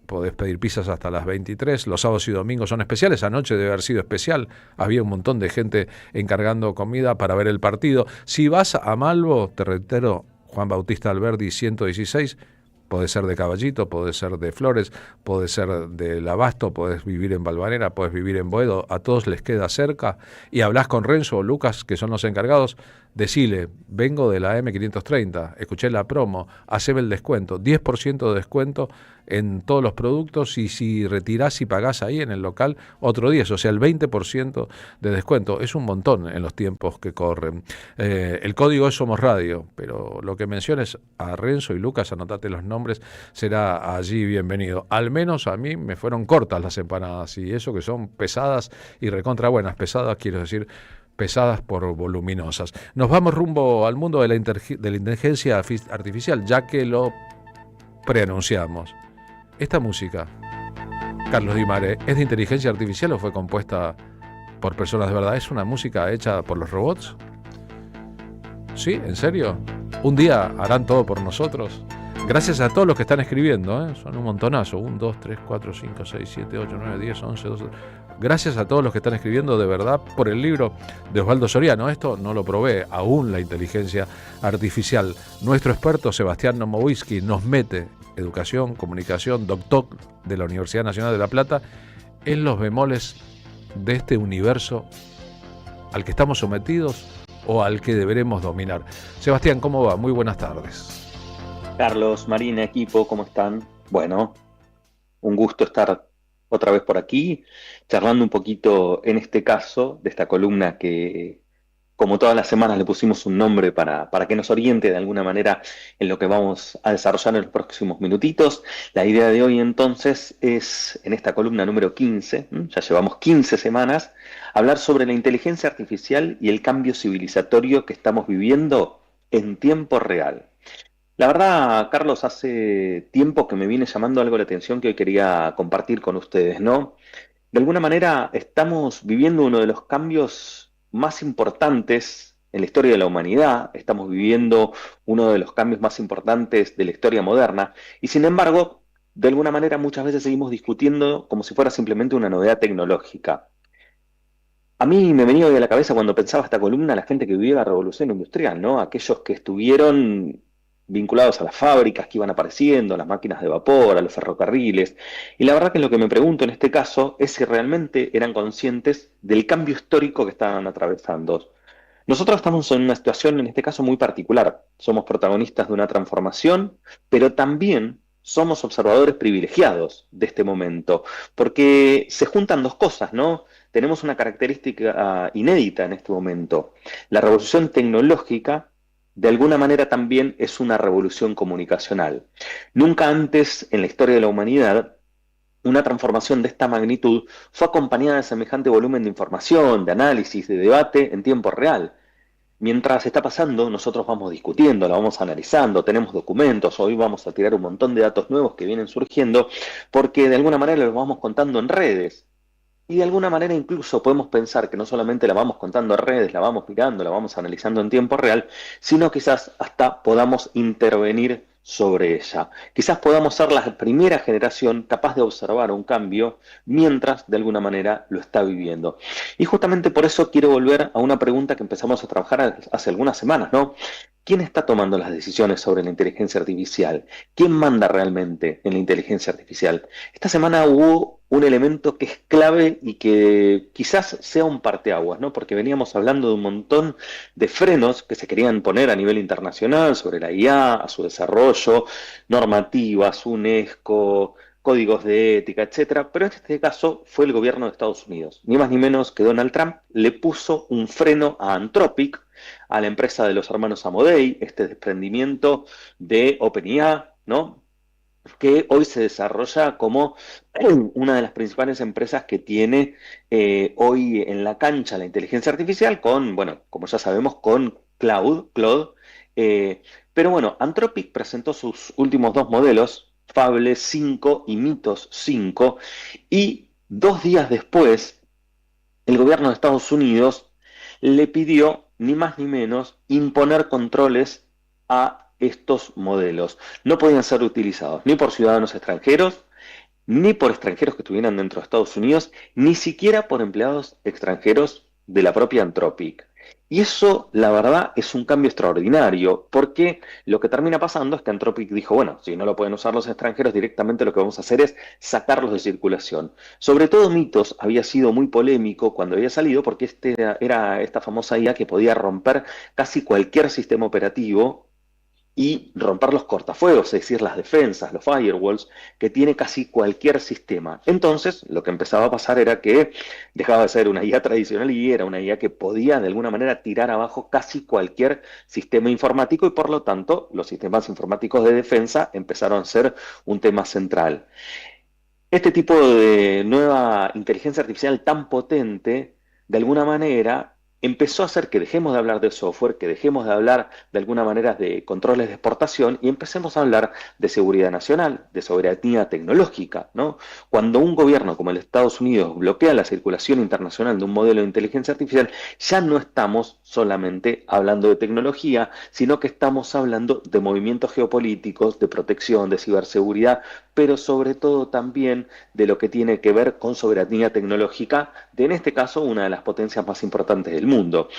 podés pedir pizzas hasta las 23, los sábados y domingos son especiales, anoche debe haber sido especial, había un montón de gente encargando comida para ver el partido. Si vas a Malvo, te reitero, Juan Bautista Alberdi 116, puede ser de Caballito, puede ser de Flores, puede ser del Abasto, podés vivir en Valvanera, podés vivir en Boedo, a todos les queda cerca, y hablás con Renzo o Lucas, que son los encargados, decile, vengo de la M530, escuché la promo, haceme el descuento, 10% de descuento en todos los productos, y si retirás y pagás ahí en el local, otro 10%, o sea, el 20% de descuento. Es un montón en los tiempos que corren. El código es Somos Radio, pero lo que menciones a Renzo y Lucas, anotate los nombres, será allí bienvenido. Al menos a mí me fueron cortas las empanadas, y eso que son pesadas y recontra buenas. Pesadas quiero decir pesadas por voluminosas. Nos vamos rumbo al mundo de la inteligencia artificial, ya que lo preanunciamos. Esta música, Carlos Di Mare, ¿es de inteligencia artificial o fue compuesta por personas de verdad? ¿Es una música hecha por los robots? ¿Sí? ¿En serio? ¿Un día harán todo por nosotros? Gracias a todos los que están escribiendo, son un montonazo. 1, 2, 3, 4, 5, 6, 7, 8, 9, 10, 11, 12. Gracias a todos los que están escribiendo de verdad por el libro de Osvaldo Soriano. Esto no lo provee aún la inteligencia artificial. Nuestro experto Sebastián Nomowisky nos mete educación, comunicación, doctor de la Universidad Nacional de La Plata, en los bemoles de este universo al que estamos sometidos o al que deberemos dominar. Sebastián, ¿cómo va? Muy buenas tardes. Carlos, Marina, equipo, ¿cómo están? Bueno, un gusto estar otra vez por aquí, charlando un poquito, en este caso, de esta columna que, como todas las semanas, le pusimos un nombre para que nos oriente de alguna manera en lo que vamos a desarrollar en los próximos minutitos. La idea de hoy, entonces, es, en esta columna número 15, ya llevamos 15 semanas, hablar sobre la inteligencia artificial y el cambio civilizatorio que estamos viviendo en tiempo real. La verdad, Carlos, hace tiempo que me viene llamando algo la atención que hoy quería compartir con ustedes, ¿no? De alguna manera estamos viviendo uno de los cambios más importantes en la historia de la humanidad, estamos viviendo uno de los cambios más importantes de la historia moderna, y sin embargo, de alguna manera muchas veces seguimos discutiendo como si fuera simplemente una novedad tecnológica. A mí me venía hoy a la cabeza cuando pensaba esta columna la gente que vivió la revolución industrial, ¿no? Aquellos que estuvieron vinculados a las fábricas que iban apareciendo, a las máquinas de vapor, a los ferrocarriles. Y la verdad que lo que me pregunto en este caso es si realmente eran conscientes del cambio histórico que estaban atravesando. Nosotros estamos en una situación, en este caso, muy particular. Somos protagonistas de una transformación, pero también somos observadores privilegiados de este momento, porque se juntan dos cosas, ¿no? Tenemos una característica inédita en este momento. La revolución tecnológica, de alguna manera, también es una revolución comunicacional. Nunca antes en la historia de la humanidad una transformación de esta magnitud fue acompañada de semejante volumen de información, de análisis, de debate en tiempo real. Mientras está pasando, nosotros vamos discutiendo, la vamos analizando, tenemos documentos, hoy vamos a tirar un montón de datos nuevos que vienen surgiendo, porque de alguna manera los vamos contando en redes. Y de alguna manera incluso podemos pensar que no solamente la vamos contando en redes, la vamos mirando, la vamos analizando en tiempo real, sino quizás hasta podamos intervenir sobre ella. Quizás podamos ser la primera generación capaz de observar un cambio mientras de alguna manera lo está viviendo. Y justamente por eso quiero volver a una pregunta que empezamos a trabajar hace algunas semanas, ¿no? ¿Quién está tomando las decisiones sobre la inteligencia artificial? ¿Quién manda realmente en la inteligencia artificial? Esta semana hubo un elemento que es clave y que quizás sea un parteaguas, ¿no? Porque veníamos hablando de un montón de frenos que se querían poner a nivel internacional sobre la IA, a su desarrollo, normativas, UNESCO, códigos de ética, etcétera, pero en este caso fue el gobierno de Estados Unidos. Ni más ni menos que Donald Trump le puso un freno a Anthropic, a la empresa de los hermanos Amodei, este desprendimiento de OpenAI, ¿no? Que hoy se desarrolla como una de las principales empresas que tiene hoy en la cancha la inteligencia artificial con, bueno, como ya sabemos, con Claude. Pero bueno, Anthropic presentó sus últimos dos modelos, Fable 5 y Mythos 5, y 2 días después, el gobierno de Estados Unidos le pidió, ni más ni menos, imponer controles a estos modelos. No podían ser utilizados ni por ciudadanos extranjeros, ni por extranjeros que estuvieran dentro de Estados Unidos, ni siquiera por empleados extranjeros de la propia Anthropic. Y eso, la verdad, es un cambio extraordinario, porque lo que termina pasando es que Anthropic dijo, bueno, si no lo pueden usar los extranjeros, directamente lo que vamos a hacer es sacarlos de circulación. Sobre todo Mythos había sido muy polémico cuando había salido, porque era esta famosa IA que podía romper casi cualquier sistema operativo y romper los cortafuegos, es decir, las defensas, los firewalls, que tiene casi cualquier sistema. Entonces, lo que empezaba a pasar era que dejaba de ser una IA tradicional y era una IA que podía, de alguna manera, tirar abajo casi cualquier sistema informático y, por lo tanto, los sistemas informáticos de defensa empezaron a ser un tema central. Este tipo de nueva inteligencia artificial tan potente, de alguna manera, empezó a hacer que dejemos de hablar de software, que dejemos de hablar de alguna manera de controles de exportación y empecemos a hablar de seguridad nacional, de soberanía tecnológica, ¿no? Cuando un gobierno como el de Estados Unidos bloquea la circulación internacional de un modelo de inteligencia artificial, ya no estamos solamente hablando de tecnología, sino que estamos hablando de movimientos geopolíticos, de protección, de ciberseguridad, pero sobre todo también de lo que tiene que ver con soberanía tecnológica, de en este caso una de las potencias más importantes del mundo.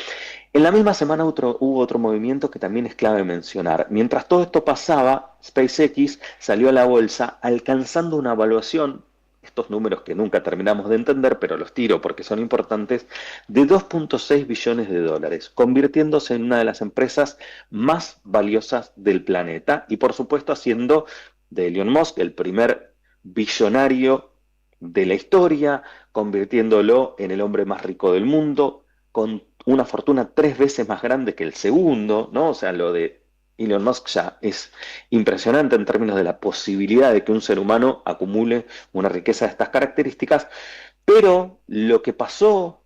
En la misma semana hubo otro movimiento que también es clave mencionar. Mientras todo esto pasaba, SpaceX salió a la bolsa alcanzando una evaluación, estos números que nunca terminamos de entender, pero los tiro porque son importantes, de 2.6 billones de dólares, convirtiéndose en una de las empresas más valiosas del planeta y por supuesto haciendo de Elon Musk el primer billonario de la historia, convirtiéndolo en el hombre más rico del mundo, con una fortuna 3 veces más grande que el segundo, ¿no? O sea, lo de Elon Musk ya es impresionante en términos de la posibilidad de que un ser humano acumule una riqueza de estas características, pero lo que pasó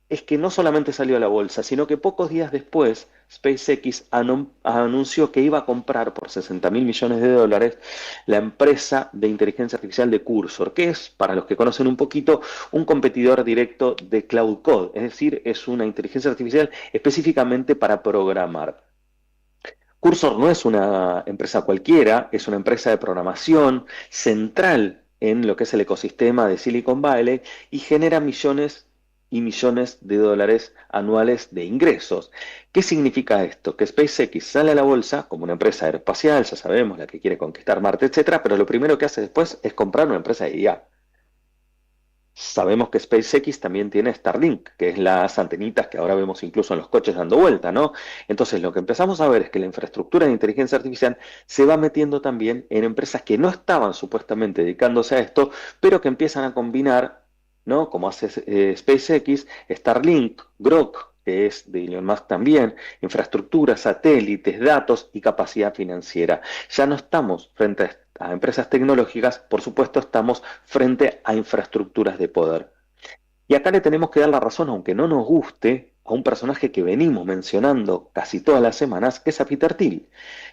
es que no solamente salió a la bolsa, sino que pocos días después SpaceX anunció que iba a comprar por 60.000 millones de dólares la empresa de inteligencia artificial de Cursor, que es, para los que conocen un poquito, un competidor directo de Cloud Code, es decir, es una inteligencia artificial específicamente para programar. Cursor no es una empresa cualquiera, es una empresa de programación central en lo que es el ecosistema de Silicon Valley y genera millones y millones de dólares anuales de ingresos. ¿Qué significa esto? Que SpaceX sale a la bolsa como una empresa aeroespacial, ya sabemos, la que quiere conquistar Marte, etcétera, pero lo primero que hace después es comprar una empresa de IA. Sabemos que SpaceX también tiene Starlink, que es las antenitas que ahora vemos incluso en los coches dando vuelta, ¿no? Entonces lo que empezamos a ver es que la infraestructura de inteligencia artificial se va metiendo también en empresas que no estaban supuestamente dedicándose a esto, pero que empiezan a combinar, ¿no? Como hace SpaceX, Starlink, Grok, que es de Elon Musk también, infraestructura, satélites, datos y capacidad financiera. Ya no estamos frente a empresas tecnológicas, por supuesto estamos frente a infraestructuras de poder. Y acá le tenemos que dar la razón, aunque no nos guste, a un personaje que venimos mencionando casi todas las semanas, que es a Peter Thiel.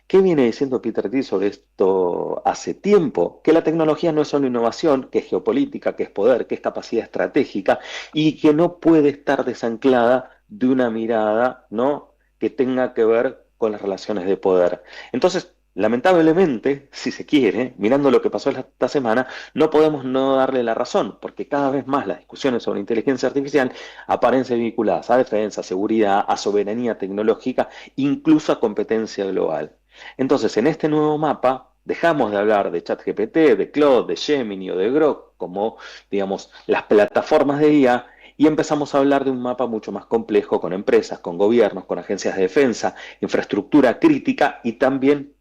¿Qué viene diciendo Peter Thiel sobre esto hace tiempo? Que la tecnología no es solo innovación, que es geopolítica, que es poder, que es capacidad estratégica y que no puede estar desanclada de una mirada, ¿no?, que tenga que ver con las relaciones de poder. Entonces, lamentablemente, si se quiere, mirando lo que pasó esta semana, no podemos no darle la razón, porque cada vez más las discusiones sobre inteligencia artificial aparecen vinculadas a defensa, a seguridad, a soberanía tecnológica, incluso a competencia global. Entonces, en este nuevo mapa, dejamos de hablar de ChatGPT, de Claude, de Gemini o de Grok como, digamos, las plataformas de IA, y empezamos a hablar de un mapa mucho más complejo con empresas, con gobiernos, con agencias de defensa, infraestructura crítica y también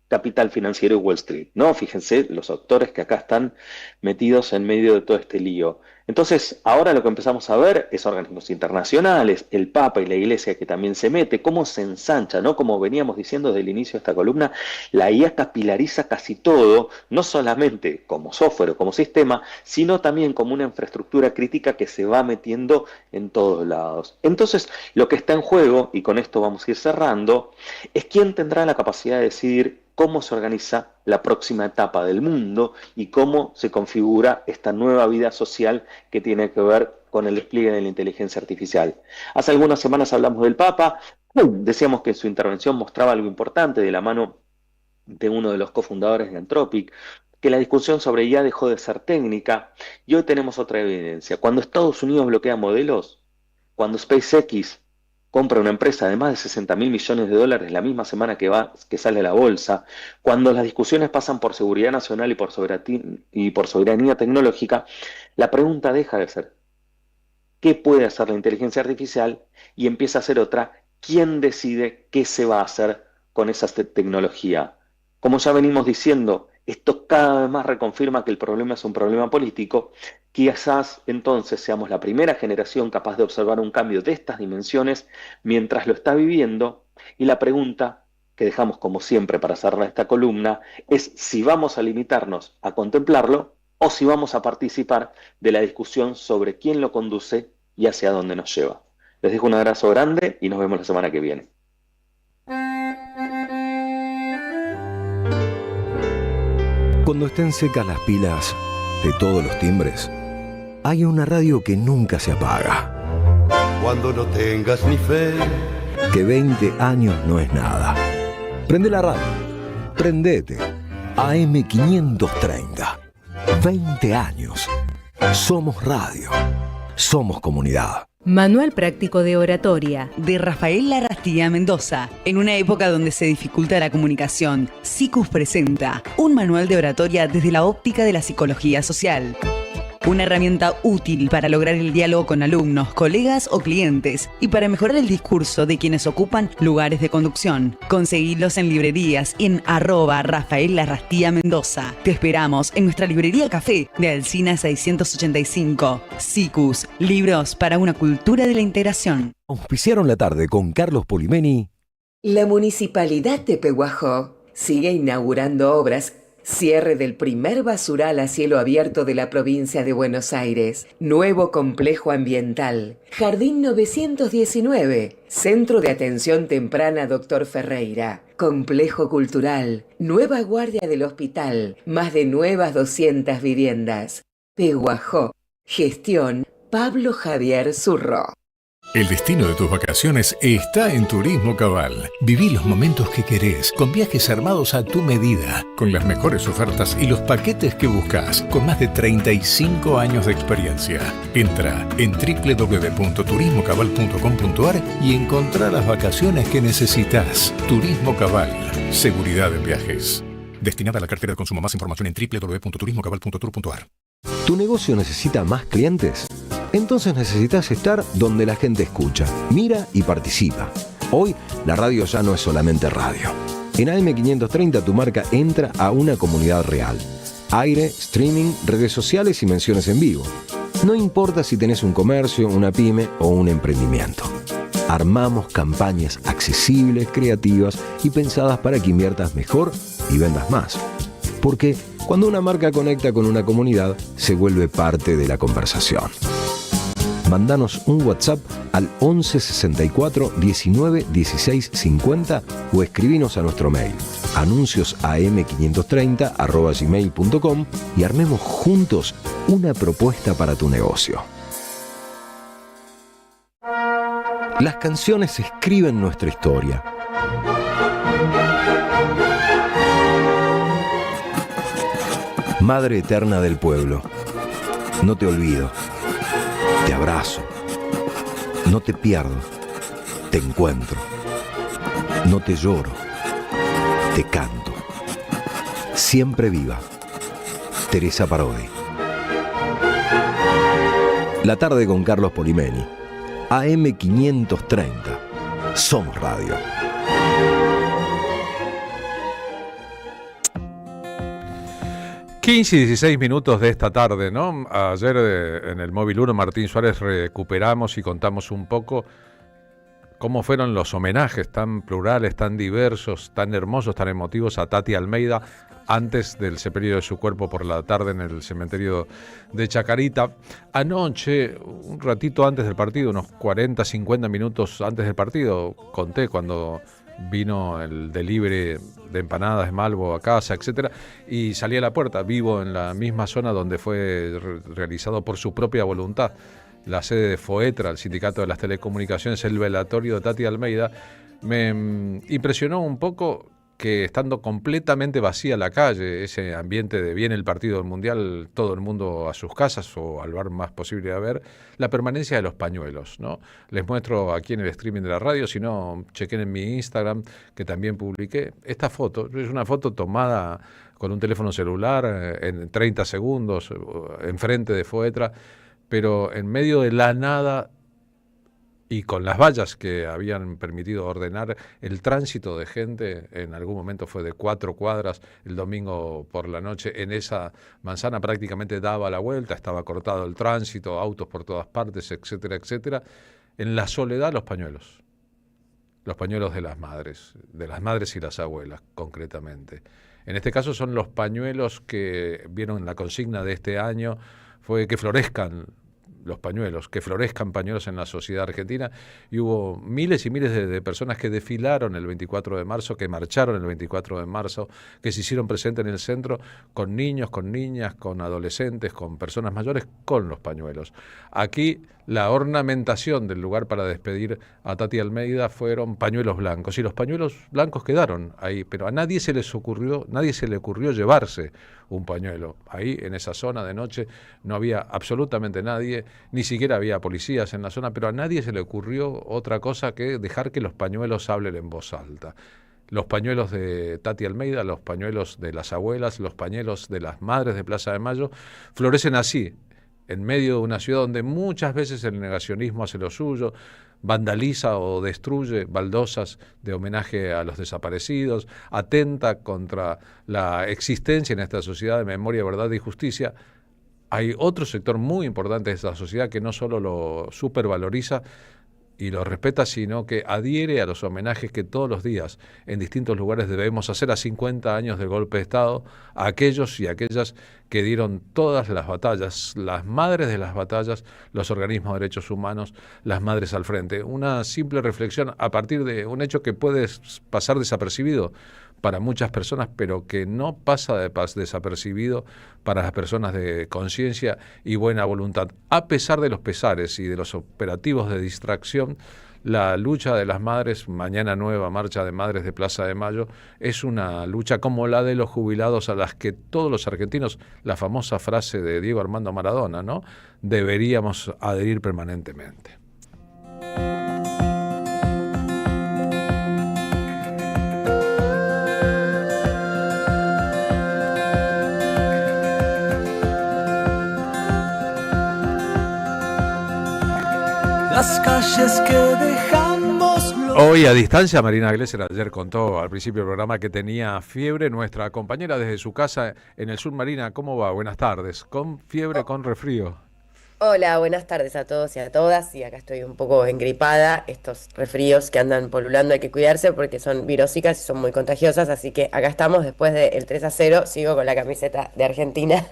capital financiero y Wall Street, ¿no? Fíjense los actores que acá están metidos en medio de todo este lío. Entonces, ahora lo que empezamos a ver es organismos internacionales, el Papa y la Iglesia que también se mete, cómo se ensancha, ¿no? Como veníamos diciendo desde el inicio de esta columna, la IA capilariza casi todo, no solamente como software o como sistema, sino también como una infraestructura crítica que se va metiendo en todos lados. Entonces, lo que está en juego, y con esto vamos a ir cerrando, es quién tendrá la capacidad de decidir cómo se organiza la próxima etapa del mundo y cómo se configura esta nueva vida social que tiene que ver con el despliegue de la inteligencia artificial. Hace algunas semanas hablamos del Papa, decíamos que su intervención mostraba algo importante de la mano de uno de los cofundadores de Anthropic, que la discusión sobre IA dejó de ser técnica y hoy tenemos otra evidencia. Cuando Estados Unidos bloquea modelos, cuando SpaceX compra una empresa de más de $60.000 millones la misma semana que sale a la bolsa, cuando las discusiones pasan por seguridad nacional y por soberanía tecnológica, la pregunta deja de ser ¿qué puede hacer la inteligencia artificial? Y empieza a ser otra, ¿quién decide qué se va a hacer con esa tecnología? Como ya venimos diciendo, esto cada vez más reconfirma que el problema es un problema político. Quizás entonces seamos la primera generación capaz de observar un cambio de estas dimensiones mientras lo está viviendo. Y la pregunta que dejamos como siempre para cerrar esta columna es si vamos a limitarnos a contemplarlo o si vamos a participar de la discusión sobre quién lo conduce y hacia dónde nos lleva. Les dejo un abrazo grande y nos vemos la semana que viene. Cuando estén secas las pilas de todos los timbres, hay una radio que nunca se apaga. Cuando no tengas ni fe, que 20 años no es nada. Prende la radio. Prendete. AM530. 20 años. Somos radio. Somos comunidad. Manual práctico de oratoria de Rafael Larrastía Mendoza. En una época donde se dificulta la comunicación, SICUS presenta un manual de oratoria desde la óptica de la psicología social. Una herramienta útil para lograr el diálogo con alumnos, colegas o clientes y para mejorar el discurso de quienes ocupan lugares de conducción. Conseguilos en librerías y en @Rafael Larrastía Mendoza. Te esperamos en nuestra librería Café de Alsina 685. SICUS, libros para una cultura de la integración. Auspiciaron la tarde con Carlos Polimeni. La Municipalidad de Pehuajó sigue inaugurando obras. Cierre del primer basural a cielo abierto de la provincia de Buenos Aires. Nuevo complejo ambiental. Jardín 919. Centro de Atención Temprana Dr. Ferreira. Complejo cultural. Nueva guardia del hospital. Más de nuevas 200 viviendas. Pehuajó. Gestión Pablo Javier Zurro. El destino de tus vacaciones está en Turismo Cabal. Viví los momentos que querés, con viajes armados a tu medida, con las mejores ofertas y los paquetes que buscas, con más de 35 años de experiencia. Entra en www.turismocabal.com.ar y encontrá las vacaciones que necesitas. Turismo Cabal, seguridad en viajes. Destinada a la cartera de consumo. Más información en www.turismocabal.tour.ar. ¿Tu negocio necesita más clientes? Entonces necesitas estar donde la gente escucha, mira y participa. Hoy, la radio ya no es solamente radio. En AM530 tu marca entra a una comunidad real. Aire, streaming, redes sociales y menciones en vivo. No importa si tenés un comercio, una pyme o un emprendimiento. Armamos campañas accesibles, creativas y pensadas para que inviertas mejor y vendas más. Porque cuando una marca conecta con una comunidad, se vuelve parte de la conversación. Mándanos un WhatsApp al 11 64 19 16 50 o escribinos a nuestro mail anunciosam530@gmail.com y armemos juntos una propuesta para tu negocio. Las canciones escriben nuestra historia. Madre eterna del pueblo, no te olvido. Te abrazo, no te pierdo, te encuentro, no te lloro, te canto. Siempre viva, Teresa Parodi. La tarde con Carlos Polimeni, AM530, Somos Radio. ...15 y 16 minutos de esta tarde, ¿no? Ayer en el Móvil 1 Martín Suárez recuperamos y contamos un poco cómo fueron los homenajes tan plurales, tan diversos, tan hermosos, tan emotivos a Tati Almeida antes del sepelio de su cuerpo por la tarde en el cementerio de Chacarita. Anoche, un ratito antes del partido, unos 40, 50 minutos antes del partido, conté cuando vino el delivery de empanadas de Malvo a casa, etcétera, y salí a la puerta. Vivo en la misma zona donde fue realizado por su propia voluntad la sede de FOETRA, el Sindicato de las Telecomunicaciones, el velatorio de Tati Almeida. Me impresionó un poco que estando completamente vacía la calle, ese ambiente de viene el partido del Mundial, todo el mundo a sus casas o al bar más posible a ver, la permanencia de los pañuelos, ¿no? Les muestro aquí en el streaming de la radio, si no, chequen en mi Instagram, que también publiqué esta foto. Es una foto tomada con un teléfono celular en 30 segundos, enfrente de FOETRA, pero en medio de la nada y con las vallas que habían permitido ordenar el tránsito de gente. En algún momento fue de 4 cuadras el domingo por la noche. En esa manzana prácticamente daba la vuelta, estaba cortado el tránsito, autos por todas partes, etcétera, etcétera. En la soledad, los pañuelos de las madres y las abuelas, concretamente. En este caso son los pañuelos que vieron la consigna de este año, fue que florezcan los pañuelos, que florezcan pañuelos en la sociedad argentina, y hubo miles y miles de personas que desfilaron el 24 de marzo, que marcharon el 24 de marzo, que se hicieron presentes en el centro con niños, con niñas, con adolescentes, con personas mayores, con los pañuelos. Aquí la ornamentación del lugar para despedir a Tati Almeida fueron pañuelos blancos, y los pañuelos blancos quedaron ahí, pero a nadie se le ocurrió llevarse un pañuelo. Ahí, en esa zona de noche, no había absolutamente nadie, ni siquiera había policías en la zona, pero a nadie se le ocurrió otra cosa que dejar que los pañuelos hablen en voz alta. Los pañuelos de Tati Almeida, los pañuelos de las abuelas, los pañuelos de las madres de Plaza de Mayo, florecen así, en medio de una ciudad donde muchas veces el negacionismo hace lo suyo, vandaliza o destruye baldosas de homenaje a los desaparecidos, atenta contra la existencia en esta sociedad de memoria, verdad y justicia. Hay otro sector muy importante de esta sociedad que no solo lo supervaloriza y lo respeta, sino que adhiere a los homenajes que todos los días en distintos lugares debemos hacer a 50 años del golpe de Estado, a aquellos y aquellas que dieron todas las batallas, las madres de las batallas, los organismos de derechos humanos, las madres al frente. Una simple reflexión a partir de un hecho que puede pasar desapercibido para muchas personas, pero que no pasa desapercibido para las personas de conciencia y buena voluntad. A pesar de los pesares y de los operativos de distracción, la lucha de las madres, mañana nueva marcha de madres de Plaza de Mayo, es una lucha como la de los jubilados, a las que todos los argentinos, la famosa frase de Diego Armando Maradona, ¿no?, deberíamos adherir permanentemente. Las calles que dejamos. Hoy a distancia, Marina Glesser ayer contó al principio del programa que tenía fiebre, nuestra compañera desde su casa en el sur. Marina, ¿cómo va? Buenas tardes. ¿Con fiebre, con resfrío? Hola, buenas tardes a todos y a todas. Y acá estoy un poco engripada. Estos resfríos que andan polulando hay que cuidarse porque son virósicas y son muy contagiosas. Así que acá estamos después del 3-0. Sigo con la camiseta de Argentina.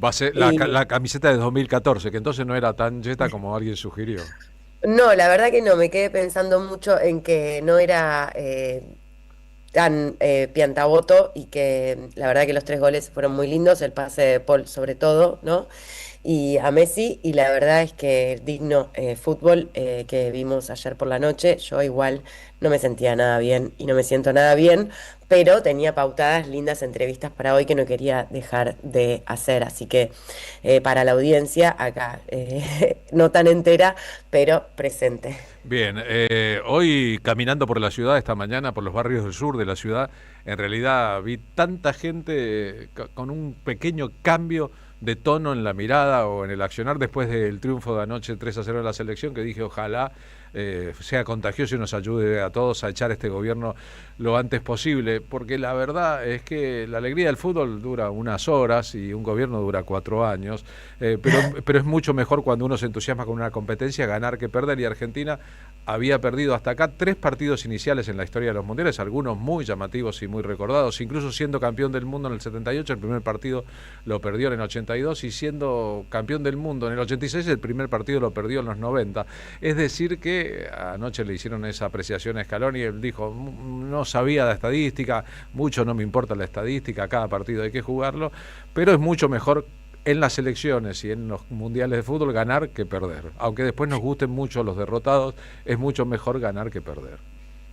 Va a ser la camiseta de 2014, que entonces no era tan yeta como alguien sugirió. No, la verdad que no. Me quedé pensando mucho en que no era tan piantaboto y que la verdad que los 3 goles fueron muy lindos. El pase de Paul sobre todo, ¿no? Y a Messi, y la verdad es que el digno fútbol que vimos ayer por la noche, yo igual no me sentía nada bien y no me siento nada bien, pero tenía pautadas lindas entrevistas para hoy que no quería dejar de hacer, así que para la audiencia acá, no tan entera, pero presente. Bien, hoy caminando por la ciudad esta mañana, por los barrios del sur de la ciudad, en realidad vi tanta gente con un pequeño cambio de tono en la mirada o en el accionar después del triunfo de anoche 3-0 en la selección, que dije ojalá sea contagioso y nos ayude a todos a echar este gobierno lo antes posible, porque la verdad es que la alegría del fútbol dura unas horas y un gobierno dura 4 años, pero es mucho mejor cuando uno se entusiasma con una competencia ganar que perder, y Argentina había perdido hasta acá 3 partidos iniciales en la historia de los mundiales, algunos muy llamativos y muy recordados, incluso siendo campeón del mundo en el 78, el primer partido lo perdió en el 82, y siendo campeón del mundo en el 86, el primer partido lo perdió en los 90. Es decir que anoche le hicieron esa apreciación a Scaloni y él dijo, no sabía de estadística, mucho no me importa la estadística, cada partido hay que jugarlo, pero es mucho mejor en las elecciones y en los mundiales de fútbol ganar que perder. Aunque después nos gusten mucho los derrotados, es mucho mejor ganar que perder.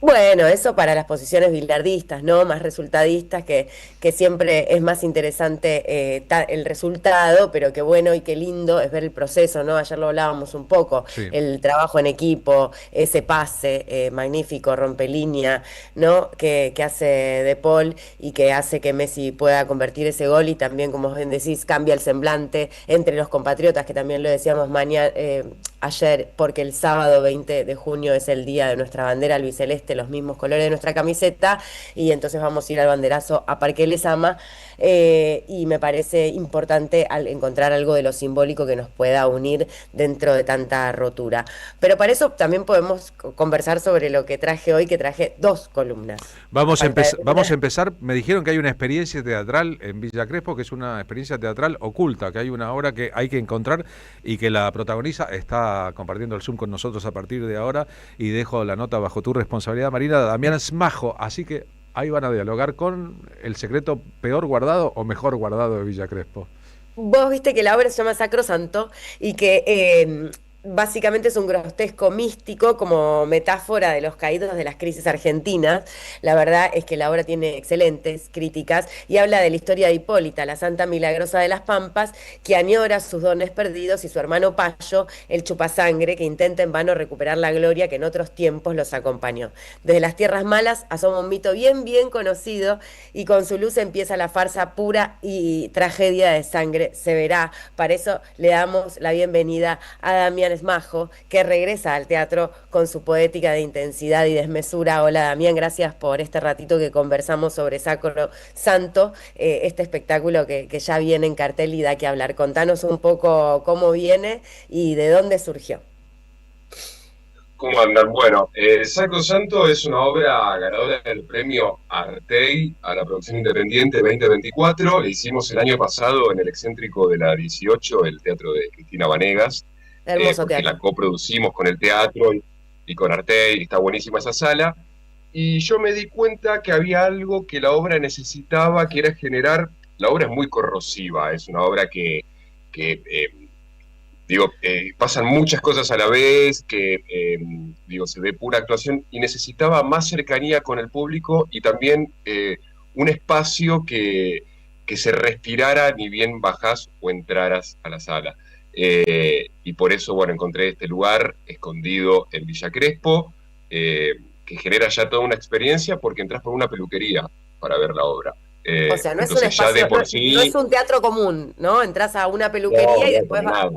Bueno, eso para las posiciones bilardistas, ¿no? Más resultadistas, que siempre es más interesante el resultado, pero qué bueno y qué lindo es ver el proceso, ¿no? Ayer lo hablábamos un poco, sí. El trabajo en equipo, ese pase magnífico, rompelínea, ¿no? Que hace De Paul y que hace que Messi pueda convertir ese gol, y también, como bien decís, cambia el semblante entre los compatriotas, que también lo decíamos ayer, porque el sábado 20 de junio es el día de nuestra bandera albiceleste, los mismos colores de nuestra camiseta, y entonces vamos a ir al banderazo a Parque Lezama, y me parece importante encontrar algo de lo simbólico que nos pueda unir dentro de tanta rotura. Pero para eso también podemos conversar sobre lo que traje hoy, que traje 2 columnas. Vamos a empezar, me dijeron que hay una experiencia teatral en Villa Crespo, que es una experiencia teatral oculta, que hay una obra que hay que encontrar y que la protagoniza, está compartiendo el Zoom con nosotros a partir de ahora, y dejo la nota bajo tu responsabilidad, Marina, Damián Smajo, así que ahí van a dialogar con el secreto peor guardado o mejor guardado de Villa Crespo. Vos viste que la obra se llama Sacrosanto y que básicamente es un grotesco místico como metáfora de los caídos de las crisis argentinas. La verdad es que la obra tiene excelentes críticas y habla de la historia de Hipólita, la santa milagrosa de las Pampas, que añora sus dones perdidos, y su hermano Payo, el chupasangre, que intenta en vano recuperar la gloria que en otros tiempos los acompañó. Desde las tierras malas asoma un mito bien conocido, y con su luz empieza la farsa pura y tragedia de sangre se verá. Para eso le damos la bienvenida a Damián Smajo, que regresa al teatro con su poética de intensidad y desmesura. Hola Damián, gracias por este ratito que conversamos sobre Sacrosanto, este espectáculo que ya viene en cartel y da que hablar. Contanos un poco cómo viene y de dónde surgió. ¿Cómo andan? Bueno, Sacrosanto es una obra ganadora del premio Artey a la producción independiente 2024. La hicimos el año pasado en el excéntrico de la 18, el teatro de Cristina Vanegas. Hermoso porque teatro. La coproducimos con el teatro y con Artey, y está buenísima esa sala. y yo me di cuenta que había algo que la obra necesitaba, que era generar... La obra es muy corrosiva, es una obra que pasan muchas cosas a la vez, se ve pura actuación, y necesitaba más cercanía con el público y también un espacio que se respirara ni bien bajás o entraras a la sala. Y por eso, bueno, encontré este lugar escondido en Villa Crespo, que genera ya toda una experiencia porque entras por una peluquería para ver la obra. O sea, no es un espacio, no es un teatro común, ¿no? Entras a una peluquería y después vas...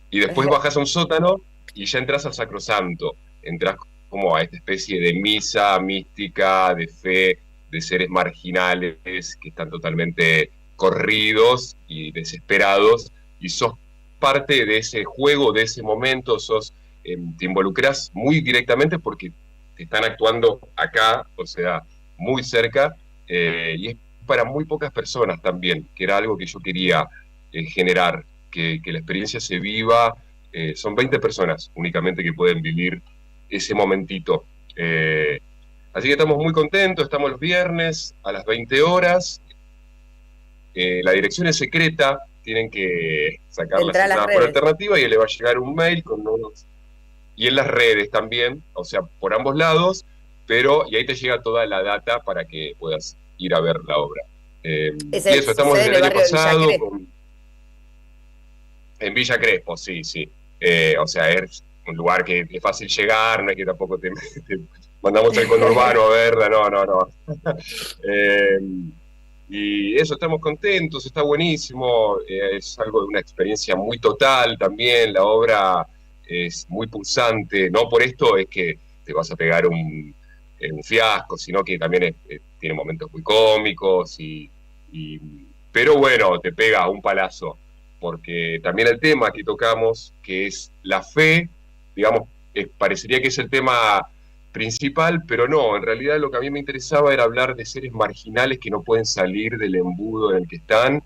Y después bajas a un sótano y ya entras al Sacrosanto. Entras como a esta especie de misa mística, de fe, de seres marginales que están totalmente corridos y desesperados, y sos parte de ese juego, de ese momento, te involucras muy directamente porque te están actuando acá, o sea, muy cerca, y es para muy pocas personas también, que era algo que yo quería generar, que la experiencia se viva. Son 20 personas únicamente que pueden vivir ese momentito. Así que estamos muy contentos, estamos los viernes a las 20 horas. La dirección es secreta, tienen que sacar la cita por alternativa y le va a llegar un mail con unos... Y en las redes también, o sea, por ambos lados, y ahí te llega toda la data para que puedas ir a ver la obra. Y eso, estamos desde el año pasado en Villa Crespo, sí. O sea, es un lugar que es fácil llegar, no es que tampoco te mandamos al conurbano a verla, no. Y eso, estamos contentos, está buenísimo, es algo de una experiencia muy total también, la obra es muy pulsante, no por esto es que te vas a pegar un fiasco, sino que también tiene momentos muy cómicos, pero bueno, te pega un palazo, porque también el tema que tocamos, que es la fe, digamos, parecería que es el tema principal, pero no, en realidad lo que a mí me interesaba era hablar de seres marginales que no pueden salir del embudo en el que están,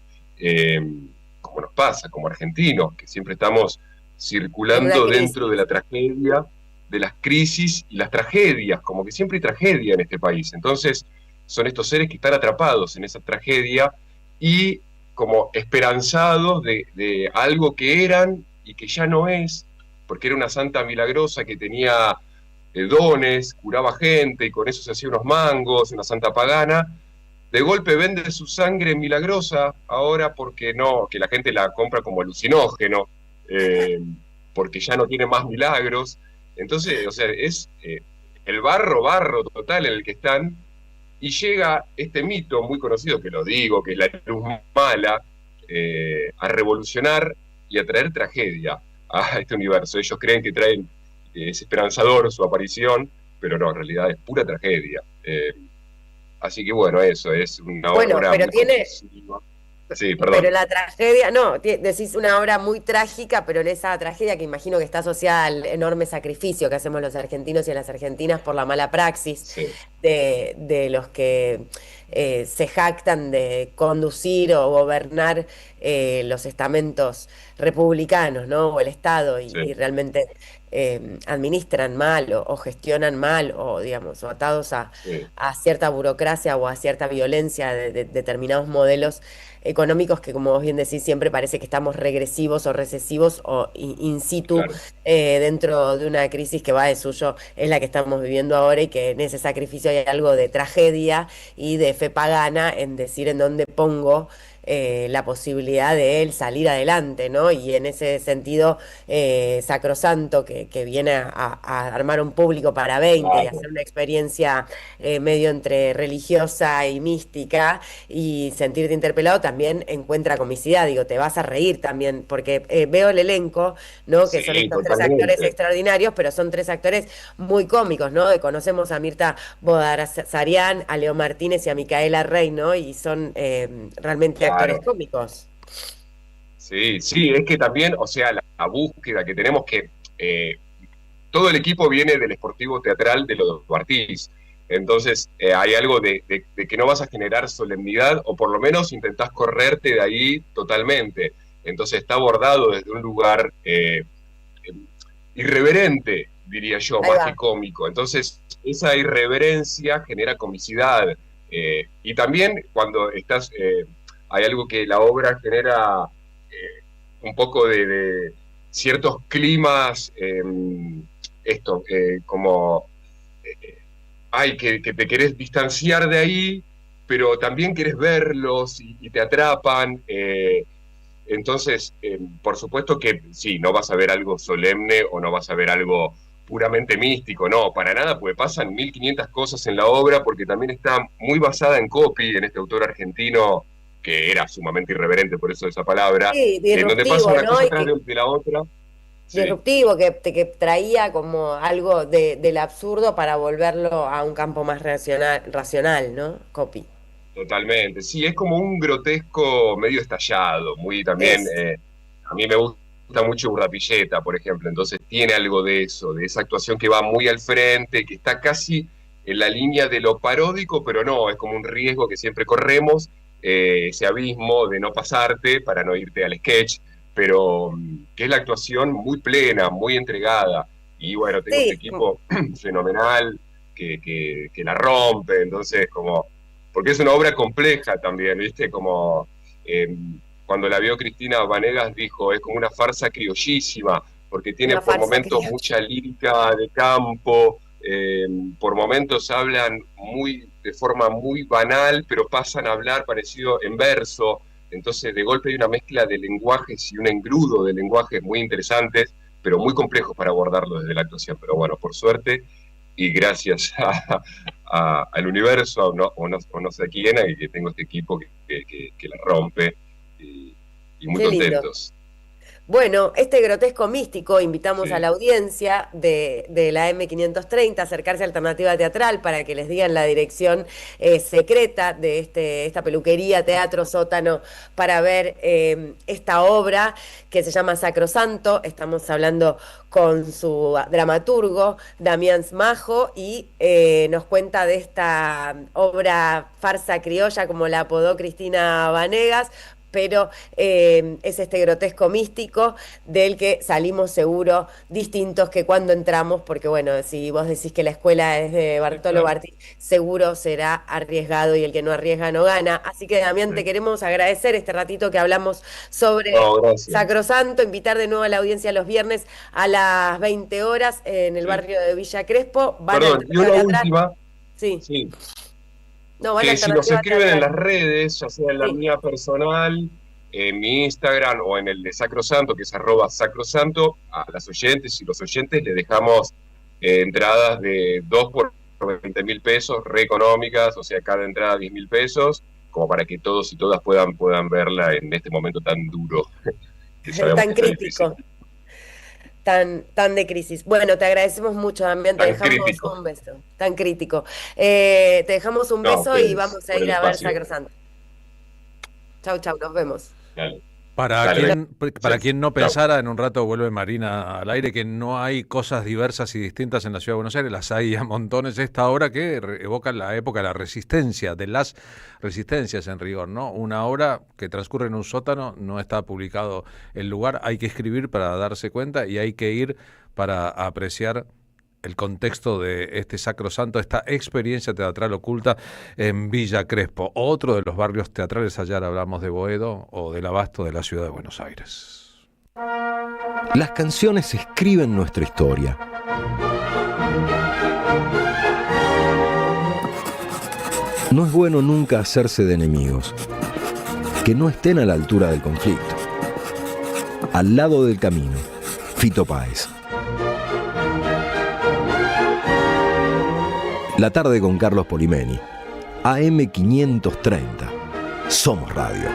como nos pasa, como argentinos, que siempre estamos circulando dentro de la tragedia, de las crisis y las tragedias, como que siempre hay tragedia en este país. Entonces, son estos seres que están atrapados en esa tragedia y como esperanzados de algo que eran y que ya no es, porque era una santa milagrosa que tenía dones, curaba gente y con eso se hacía unos mangos, una santa pagana. De golpe vende su sangre milagrosa ahora porque no, que la gente la compra como alucinógeno, porque ya no tiene más milagros. Entonces, o sea, es el barro total en el que están, y llega este mito muy conocido, que lo digo, que es la luz mala, a revolucionar y a traer tragedia a este universo. Ellos creen que traen, es esperanzador su aparición, pero no, en realidad es pura tragedia. Así que bueno, eso es una obra pero muy tiene... Sí, perdón. Pero la tragedia, no, decís una obra muy trágica, pero esa tragedia que imagino que está asociada al enorme sacrificio que hacemos los argentinos y las argentinas por la mala praxis de los que se jactan de conducir o gobernar los estamentos republicanos, ¿no? O el Estado, y realmente administran mal o gestionan mal, o digamos, o atados a cierta burocracia o a cierta violencia de determinados modelos económicos que, como vos bien decís, siempre parece que estamos regresivos o recesivos o in situ dentro de una crisis que va de suyo, es la que estamos viviendo ahora, y que en ese sacrificio hay algo de tragedia y de fe pagana en decir en dónde pongo la posibilidad de él salir adelante, ¿no? Y en ese sentido, Sacrosanto, que viene a armar un público para 20 y hacer una experiencia medio entre religiosa y mística, y sentirte interpelado, también encuentra comicidad. Digo, te vas a reír también, porque veo el elenco, ¿no? Que son estos tres actores extraordinarios, pero son tres actores muy cómicos, ¿no? Conocemos a Mirta Bodarassarian, a Leo Martínez y a Micaela Rey, ¿no? Y son realmente actores cómicos. Sí, es que también, o sea, la búsqueda que tenemos que... todo el equipo viene del Sportivo Teatral de los Ortiz. Entonces, hay algo de que no vas a generar solemnidad, o por lo menos intentás correrte de ahí totalmente. Entonces está abordado desde un lugar irreverente, diría yo, Ahí más va. que cómico. Entonces, esa irreverencia genera comicidad. Y también cuando estás, hay algo que la obra genera un poco de ciertos climas, como, ay, que te querés distanciar de ahí, pero también querés verlos y te atrapan. Entonces, por supuesto que sí, no vas a ver algo solemne o no vas a ver algo puramente místico, no, para nada, porque pasan 1500 cosas en la obra, porque también está muy basada en Coppi, en este autor argentino que era sumamente irreverente, por eso esa palabra, Sí, en donde pasa disruptivo, una ¿no? cosa Y atrás que, de la otra. Sí. disruptivo, que traía como algo del absurdo para volverlo a un campo más racional, ¿no? Copy. Totalmente, sí, es como un grotesco medio estallado, muy también, a mí me gusta mucho Urdapilleta, por ejemplo, entonces tiene algo de eso, de esa actuación que va muy al frente, que está casi en la línea de lo paródico, pero no, es como un riesgo que siempre corremos, ese abismo de no pasarte para no irte al sketch, pero que es la actuación muy plena, muy entregada, y bueno, tengo este equipo fenomenal que la rompe, entonces como... Porque es una obra compleja también, ¿viste? Como cuando la vio Cristina Vanegas dijo, es como una farsa criollísima, porque tiene por momentos mucha lírica de campo, por momentos hablan de forma muy banal, pero pasan a hablar parecido en verso, entonces de golpe hay una mezcla de lenguajes y un engrudo de lenguajes muy interesantes, pero muy complejos para abordarlo desde la actuación. Pero bueno, por suerte, y gracias al universo, o no sé quién, y que tengo este equipo que la rompe, y muy Qué lindo. contentos. Bueno, este grotesco místico, invitamos Sí. a la audiencia de la M530 a acercarse a Alternativa Teatral para que les digan la dirección secreta de esta peluquería, teatro, sótano, para ver esta obra que se llama Sacrosanto. Estamos hablando con su dramaturgo, Damián Smajo, y nos cuenta de esta obra farsa criolla, como la apodó Cristina Vanegas, pero es este grotesco místico del que salimos seguro distintos que cuando entramos, porque bueno, si vos decís que la escuela es de Bartolo Barti, seguro será arriesgado y el que no arriesga no gana. Así que Damián, te queremos agradecer este ratito que hablamos sobre Sacrosanto, invitar de nuevo a la audiencia los viernes a las 20 horas en el barrio de Villa Crespo. Perdón, y una última. Sí. No, van que a si nos escriben en Teatral. las redes, ya sea en la mía personal, en mi Instagram o en el de Sacrosanto, que es @sacrosanto, a las oyentes y los oyentes les dejamos entradas de 2 por 20.000 pesos, re económicas, o sea, cada entrada 10.000 pesos, como para que todos y todas puedan verla en este momento tan duro. que sabemos Tan que está crítico. difícil. Tan de crisis. Bueno, te agradecemos mucho, Damián. Te Tan dejamos crítico. un beso. Tan crítico. Te dejamos un No, beso y ustedes, vamos a por ir el a ver espacio. Sacrosanto. Chau, nos vemos. Dale. Para Dale, quien no Chau. pensara, en un rato vuelve Marina al aire, que no hay cosas diversas y distintas en la Ciudad de Buenos Aires, las hay a montones. Esta obra que evoca la época de la resistencia, de las resistencias en rigor, ¿no? Una obra que transcurre en un sótano, no está publicado el lugar, hay que escribir para darse cuenta y hay que ir para apreciar el contexto de este Sacrosanto, esta experiencia teatral oculta en Villa Crespo, otro de los barrios teatrales. Ayer hablamos de Boedo o del Abasto de la Ciudad de Buenos Aires. Las canciones escriben nuestra historia. No es bueno nunca hacerse de enemigos, que no estén a la altura del conflicto. Al lado del camino, Fito Páez. La tarde con Carlos Polimeni. AM530. Somos Radio.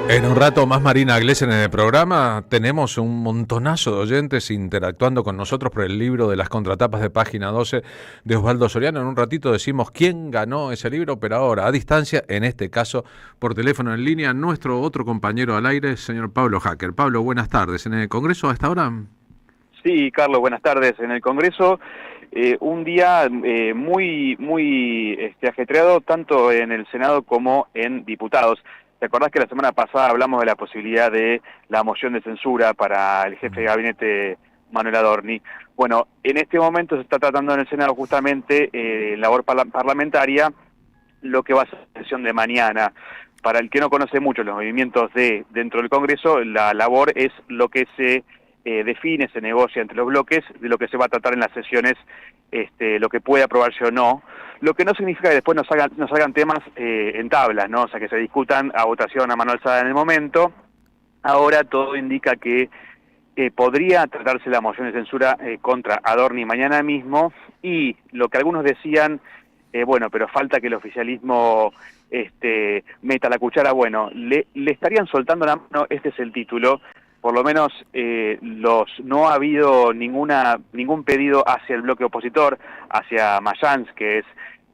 En un rato más Marina Glesen en el programa. Tenemos un montonazo de oyentes interactuando con nosotros por el libro de las contratapas de página 12 de Osvaldo Soriano. En un ratito decimos quién ganó ese libro, pero ahora a distancia, en este caso por teléfono en línea, nuestro otro compañero al aire, señor Pablo Hacker. Pablo, buenas tardes. ¿En el Congreso a esta hora? Sí, Carlos, buenas tardes. En el Congreso, un día muy ajetreado, tanto en el Senado como en diputados. ¿Te acordás que la semana pasada hablamos de la posibilidad de la moción de censura para el jefe de gabinete Manuel Adorni. Bueno, en este momento se está tratando en el Senado justamente labor parlamentaria, lo que va a ser la sesión de mañana. Para el que no conoce mucho los movimientos dentro del Congreso, la labor es lo que se define, se negocia entre los bloques, de lo que se va a tratar en las sesiones, lo que puede aprobarse o no, lo que no significa que después nos hagan temas en tablas, ¿no? O sea, que se discutan a votación a mano alzada en el momento. Ahora todo indica que podría tratarse la moción de censura contra Adorni mañana mismo, y lo que algunos decían, bueno, pero falta que el oficialismo meta la cuchara. Bueno, le estarían soltando la mano, este es el título. Por lo menos no ha habido ningún pedido hacia el bloque opositor, hacia Mayans, que es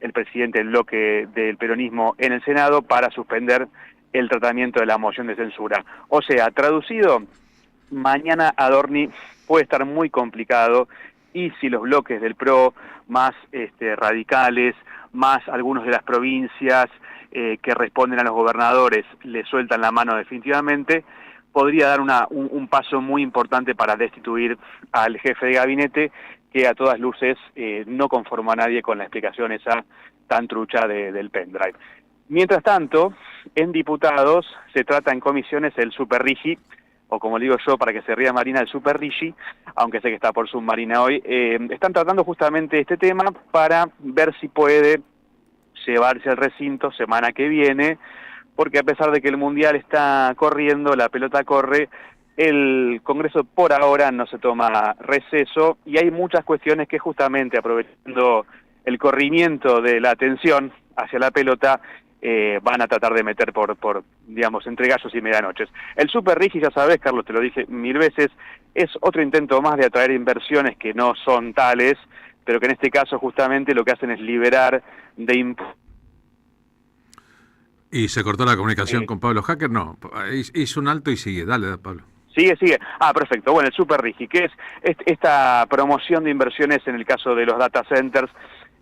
el presidente del bloque del peronismo en el Senado, para suspender el tratamiento de la moción de censura. O sea, traducido, mañana Adorni puede estar muy complicado, y si los bloques del PRO más radicales, más algunos de las provincias que responden a los gobernadores, le sueltan la mano definitivamente, podría dar un paso muy importante para destituir al jefe de gabinete, que a todas luces no conforma a nadie con la explicación esa tan trucha del pendrive. Mientras tanto, en diputados se trata en comisiones el Super Rigi, o como digo yo, para que se ría Marina, el Super Rigi, aunque sé que está por Zoom Marina hoy. Están tratando justamente este tema para ver si puede llevarse al recinto semana que viene, porque a pesar de que el Mundial está corriendo, la pelota corre, el Congreso por ahora no se toma receso, y hay muchas cuestiones que justamente aprovechando el corrimiento de la atención hacia la pelota, van a tratar de meter por digamos, entre gallos y medianoches. El Super Rigi, ya sabes, Carlos, te lo dije 1000 veces, es otro intento más de atraer inversiones que no son tales, pero que en este caso justamente lo que hacen es liberar de impuestos. ¿Y se cortó la comunicación con Pablo Hacker? No, hizo un alto y sigue. Dale, Pablo. Sigue. Ah, perfecto. Bueno, el Super Rigi, que es esta promoción de inversiones en el caso de los data centers,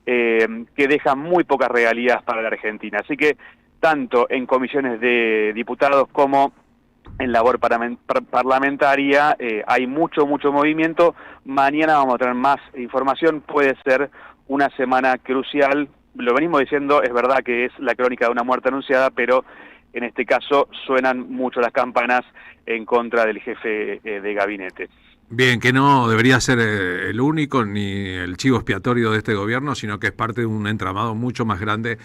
que deja muy pocas regalías para la Argentina. Así que tanto en comisiones de diputados como en labor parlamentaria hay mucho movimiento. Mañana vamos a tener más información. Puede ser una semana crucial. Lo venimos diciendo, es verdad que es la crónica de una muerte anunciada, pero en este caso suenan mucho las campanas en contra del jefe de gabinete. Bien, que no debería ser el único ni el chivo expiatorio de este gobierno, sino que es parte de un entramado mucho más grande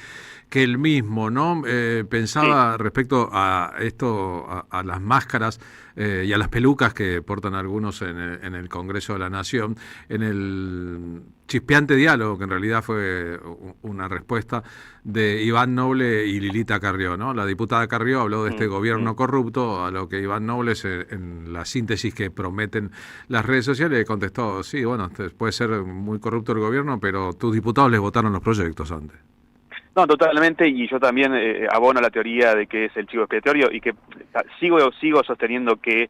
que el mismo, ¿no? Pensaba respecto a esto, a las máscaras y a las pelucas que portan algunos en el Congreso de la Nación, en el chispeante diálogo, que en realidad fue una respuesta de Iván Noble y Lilita Carrió, ¿no? La diputada Carrió habló de este gobierno corrupto, a lo que Iván Noble, en la síntesis que prometen las redes sociales, le contestó, sí, bueno, puede ser muy corrupto el gobierno, pero tus diputados les votaron los proyectos antes. No, totalmente, y yo también abono la teoría de que es el chivo expiatorio, y que sigo sosteniendo que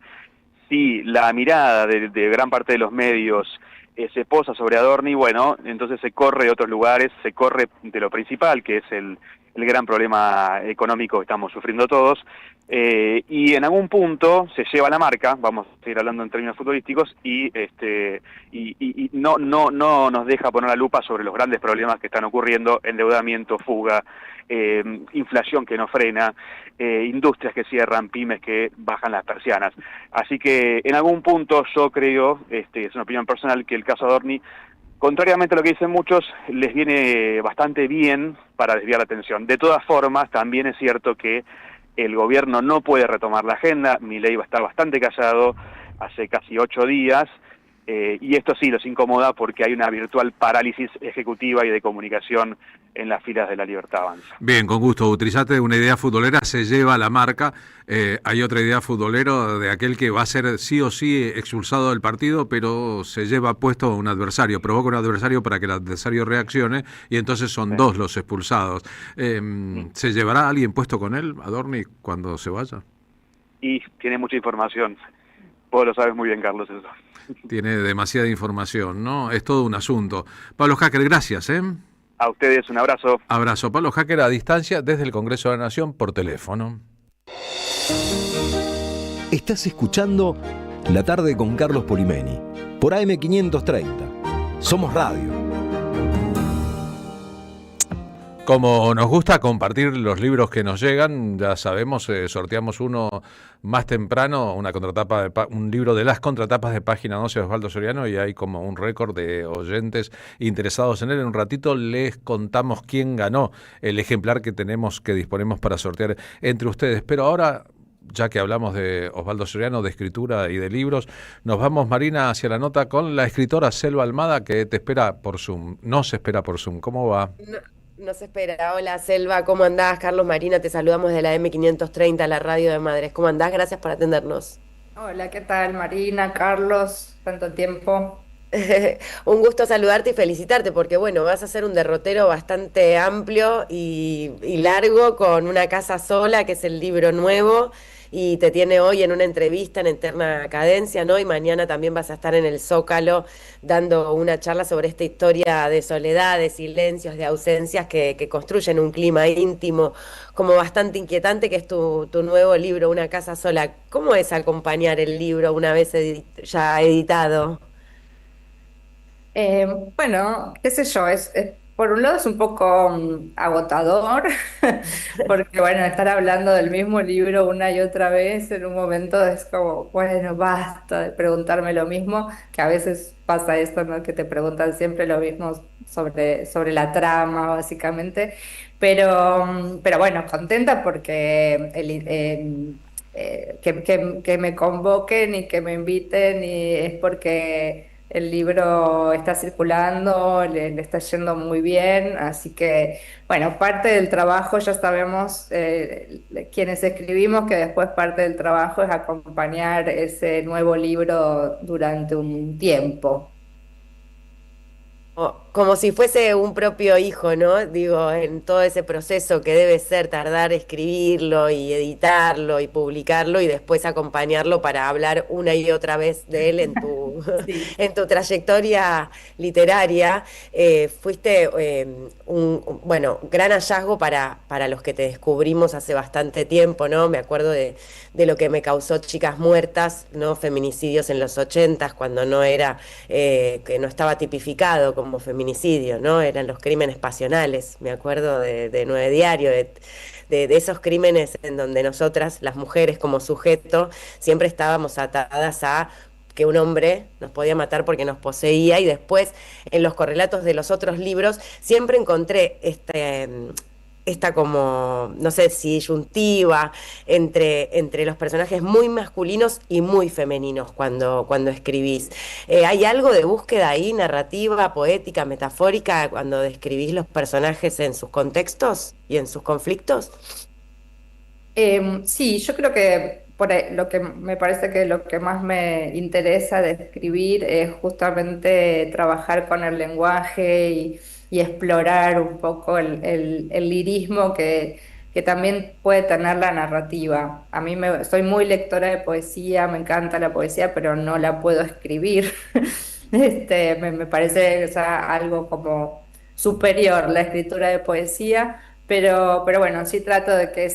si la mirada de gran parte de los medios se posa sobre Adorni, bueno, entonces se corre de otros lugares, se corre de lo principal, que es el gran problema económico que estamos sufriendo todos, y en algún punto se lleva la marca, vamos a seguir hablando en términos futbolísticos, y no nos deja poner la lupa sobre los grandes problemas que están ocurriendo: endeudamiento, fuga, inflación que no frena, industrias que cierran, pymes que bajan las persianas. Así que en algún punto yo creo, es una opinión personal, que el caso Adorni, contrariamente a lo que dicen muchos, les viene bastante bien para desviar la atención. De todas formas, también es cierto que el gobierno no puede retomar la agenda. Milei va a estar bastante callado hace casi 8 días, y esto sí los incomoda porque hay una virtual parálisis ejecutiva y de comunicación en las filas de La Libertad Avanza. Bien, con gusto. Utilizaste una idea futbolera, se lleva la marca. Hay otra idea futbolera de aquel que va a ser sí o sí expulsado del partido, pero se lleva puesto a un adversario, provoca un adversario para que el adversario reaccione, y entonces son dos los expulsados. ¿Se llevará alguien puesto con él, Adorni, cuando se vaya? Y tiene mucha información. Vos lo sabes muy bien, Carlos, eso. Tiene demasiada información, ¿no? Es todo un asunto. Pablo Hacker, gracias, ¿eh? A ustedes, un abrazo. Abrazo. Pablo Hacker a distancia desde el Congreso de la Nación por teléfono. Estás escuchando La Tarde con Carlos Polimeni por AM530. Somos radio. Como nos gusta compartir los libros que nos llegan, ya sabemos, sorteamos uno más temprano, una contratapa un libro de las contratapas de Página 12 de Osvaldo Soriano, y hay como un récord de oyentes interesados en él. En un ratito les contamos quién ganó el ejemplar que disponemos para sortear entre ustedes. Pero ahora, ya que hablamos de Osvaldo Soriano, de escritura y de libros, nos vamos, Marina, hacia la nota con la escritora Selva Almada, que te espera por Zoom. Nos espera por Zoom. ¿Cómo va? Nos espera. Hola, Selva, ¿cómo andás? Carlos, Marina, te saludamos de la M530, la radio de Madres. ¿Cómo andás? Gracias por atendernos. Hola, ¿qué tal, Marina, Carlos? ¿Tanto tiempo? Un gusto saludarte y felicitarte porque, bueno, vas a hacer un derrotero bastante amplio y largo con Una casa sola, que es el libro nuevo, y te tiene hoy en una entrevista en Eterna Cadencia, ¿no? Y mañana también vas a estar en el Zócalo dando una charla sobre esta historia de soledad, de silencios, de ausencias que construyen un clima íntimo como bastante inquietante, que es tu nuevo libro, Una casa sola. ¿Cómo es acompañar el libro una vez ya editado? Bueno, qué sé yo, por un lado es un poco agotador, porque bueno, estar hablando del mismo libro una y otra vez en un momento es como, bueno, basta de preguntarme lo mismo, que a veces pasa esto, ¿no? Que te preguntan siempre lo mismo sobre la trama, básicamente, pero bueno, contenta porque que me convoquen y que me inviten y es porque el libro está circulando, le está yendo muy bien, así que, bueno, parte del trabajo ya sabemos, quienes escribimos, que después parte del trabajo es acompañar ese nuevo libro durante un tiempo. Como si fuese un propio hijo, ¿no? Digo, en todo ese proceso que debe ser tardar escribirlo y editarlo y publicarlo y después acompañarlo para hablar una y otra vez de él en tu trayectoria literaria. Fuiste bueno, gran hallazgo para los que te descubrimos hace bastante tiempo, ¿no? Me acuerdo de lo que me causó Chicas Muertas, ¿no? Feminicidios en los 80s, cuando no era, que no estaba tipificado como feminicidio, ¿no? Eran los crímenes pasionales, me acuerdo de 9 Diario, de esos crímenes en donde nosotras, las mujeres como sujeto, siempre estábamos atadas a que un hombre nos podía matar porque nos poseía, y después en los correlatos de los otros libros siempre encontré esta como, no sé si disyuntiva entre los personajes muy masculinos y muy femeninos cuando escribís. ¿Hay algo de búsqueda ahí, narrativa, poética, metafórica, cuando describís los personajes en sus contextos y en sus conflictos? Sí, yo creo que por ahí, lo que me parece que lo que más me interesa de escribir es justamente trabajar con el lenguaje y explorar un poco el lirismo que también puede tener la narrativa. A mí soy muy lectora de poesía, me encanta la poesía, pero no la puedo escribir. Me parece, o sea, algo como superior la escritura de poesía. Pero bueno, sí trato de que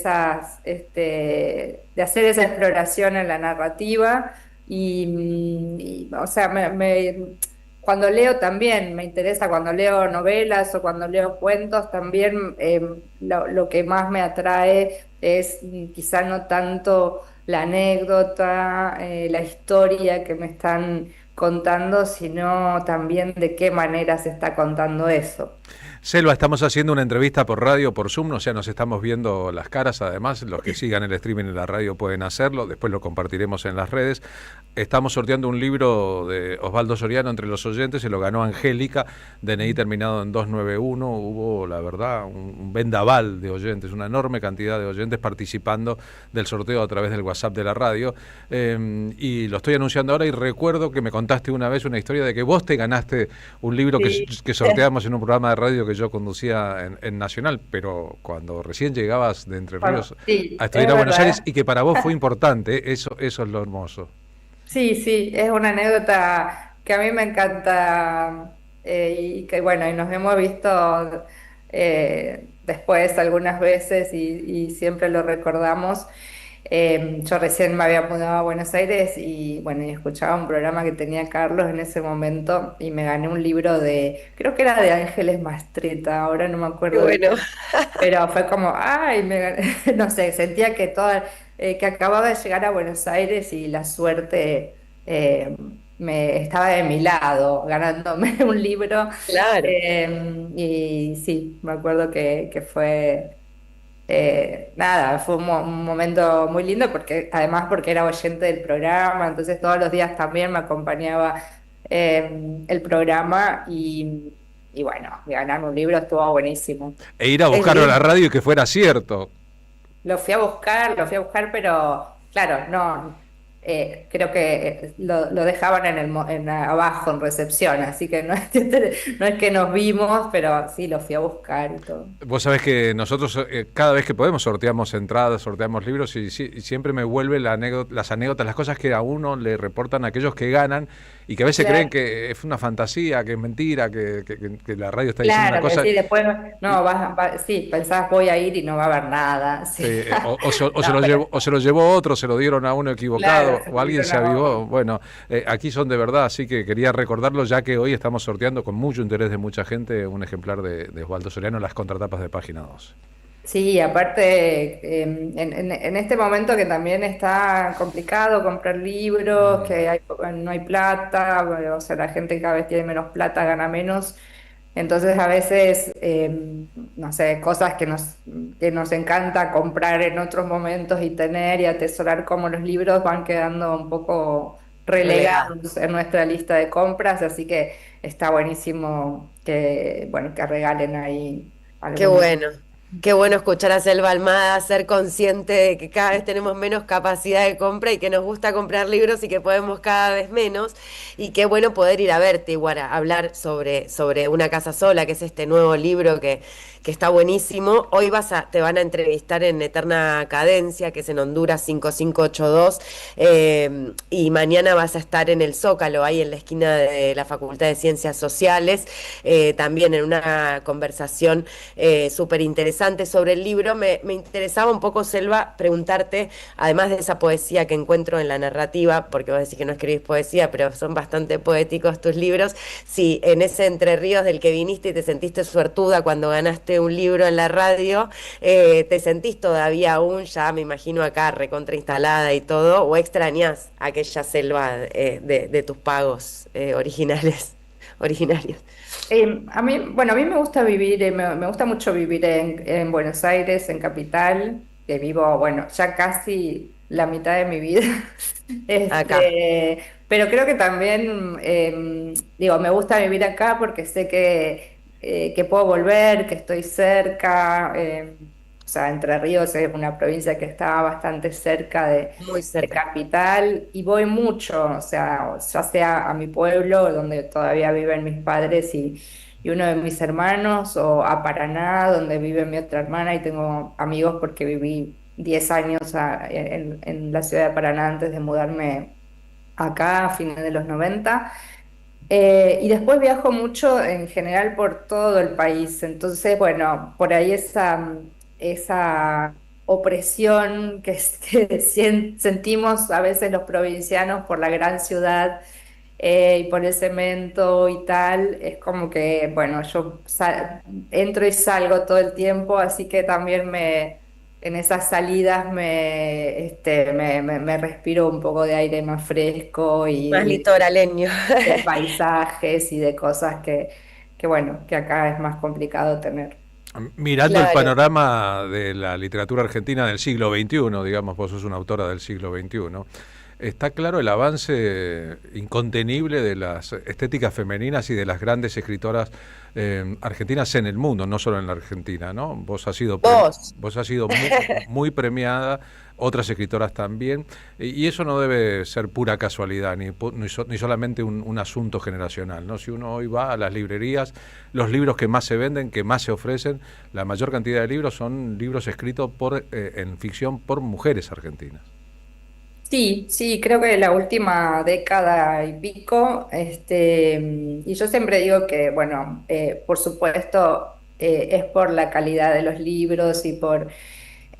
de hacer esa exploración en la narrativa o sea, cuando leo también me interesa, cuando leo novelas o cuando leo cuentos también, lo que más me atrae es quizá no tanto la anécdota, la historia que me están contando, sino también de qué manera se está contando eso. Selva, estamos haciendo una entrevista por radio, por Zoom, o sea, nos estamos viendo las caras, además, los que sigan el streaming en la radio pueden hacerlo, después lo compartiremos en las redes. Estamos sorteando un libro de Osvaldo Soriano entre los oyentes, se lo ganó Angélica, DNI terminado en 291, hubo, la verdad, un vendaval de oyentes, una enorme cantidad de oyentes participando del sorteo a través del WhatsApp de la radio, y lo estoy anunciando ahora, y recuerdo que me contaste una vez una historia de que vos te ganaste un libro que sorteamos en un programa de radio que yo conducía en Nacional, pero cuando recién llegabas de Entre Ríos a estudiar a Buenos Aires, y que para vos fue importante, eso es lo hermoso. Sí, es una anécdota que a mí me encanta, y que bueno, y nos hemos visto después algunas veces y siempre lo recordamos. Yo recién me había mudado a Buenos Aires y bueno, y escuchaba un programa que tenía Carlos en ese momento y me gané un libro creo que era de Ángeles Mastreta, ahora no me Qué acuerdo bueno. pero fue como, ay, no sé, sentía que acababa de llegar a Buenos Aires y la suerte me estaba de mi lado, ganándome un libro. Claro. Y sí, me acuerdo que fue, nada, fue un momento muy lindo además porque era oyente del programa, entonces todos los días también me acompañaba el programa y bueno, ganar un libro estuvo buenísimo. E ir a Es buscarlo a la lindo. radio y que fuera cierto. Lo fui a buscar, pero claro, no, creo que lo dejaban abajo en recepción, así que no, no es que nos vimos, pero sí, lo fui a buscar y todo. Vos sabés que nosotros cada vez que podemos sorteamos entradas, sorteamos libros y siempre me vuelve las anécdotas, las cosas que a uno le reportan aquellos que ganan y que a veces Claro. creen que es una fantasía, que es mentira, que la radio está diciendo una Claro, que cosa. sí, después, no, sí, pensás voy a ir y no va a haber nada. Sí. O se No, lo pero- o se lo llevó otro, se lo dieron a uno equivocado, Claro, o alguien se no. avivó. Bueno, aquí son de verdad, así que quería recordarlo ya que hoy estamos sorteando con mucho interés de mucha gente un ejemplar de Osvaldo Soriano, Las contratapas de Página 2. Sí, aparte, en este momento que también está complicado comprar libros, no hay plata, bueno, o sea, la gente cada vez tiene menos plata, gana menos, entonces a veces, no sé, cosas que nos encanta comprar en otros momentos y tener y atesorar como los libros van quedando un poco relegados en nuestra lista de compras, así que está buenísimo bueno, que regalen ahí Qué algunos. bueno. Qué bueno escuchar a Selva Almada ser consciente de que cada vez tenemos menos capacidad de compra y que nos gusta comprar libros y que podemos cada vez menos. Y qué bueno poder ir a verte, Iguara, hablar sobre Una casa sola, que es este nuevo libro que está buenísimo. Hoy te van a entrevistar en Eterna Cadencia, que es en Honduras 5582, y mañana vas a estar en el Zócalo, ahí en la esquina de la Facultad de Ciencias Sociales, también en una conversación súper interesante sobre el libro. Me interesaba un poco, Selva, preguntarte, además de esa poesía que encuentro en la narrativa, porque vos decís que no escribís poesía, pero son bastante poéticos tus libros, si en ese Entre Ríos del que viniste y te sentiste suertuda cuando ganaste un libro en la radio, te sentís todavía aún, ya me imagino acá recontra instalada y todo, o extrañás aquella selva de tus pagos originarios. A mí me gusta vivir, me gusta mucho vivir en Buenos Aires, en Capital, que vivo, bueno, ya casi la mitad de mi vida. Acá. Pero creo que también, digo, me gusta vivir acá porque sé que puedo volver, que estoy cerca. O sea, Entre Ríos es una provincia que está bastante cerca Muy de cerca. Capital y voy mucho, o sea, ya sea a mi pueblo, donde todavía viven mis padres y uno de mis hermanos, o a Paraná, donde vive mi otra hermana, y tengo amigos porque viví 10 años en la ciudad de Paraná antes de mudarme acá a fines de los 90. Y después viajo mucho en general por todo el país, entonces, bueno, por ahí esa opresión que sentimos a veces los provincianos por la gran ciudad y por el cemento y tal, es como que, bueno, yo entro y salgo todo el tiempo, así que también en esas salidas me respiro un poco de aire más fresco Más y litoraleño. de paisajes y de cosas bueno, que acá es más complicado tener. Mirando el Claro. panorama de la literatura argentina del siglo XXI, digamos, vos sos una autora del siglo XXI, está claro el avance incontenible de las estéticas femeninas y de las grandes escritoras argentinas en el mundo, no solo en la Argentina, ¿no? Vos has sido, Vos. vos has sido muy premiada, otras escritoras también, y eso no debe ser pura casualidad, ni solamente un asunto generacional, ¿no? Si uno hoy va a las librerías, los libros que más se venden, que más se ofrecen, la mayor cantidad de libros son libros escritos en ficción por mujeres argentinas. Sí, sí, creo que la última década y pico, y yo siempre digo que, bueno, por supuesto, es por la calidad de los libros y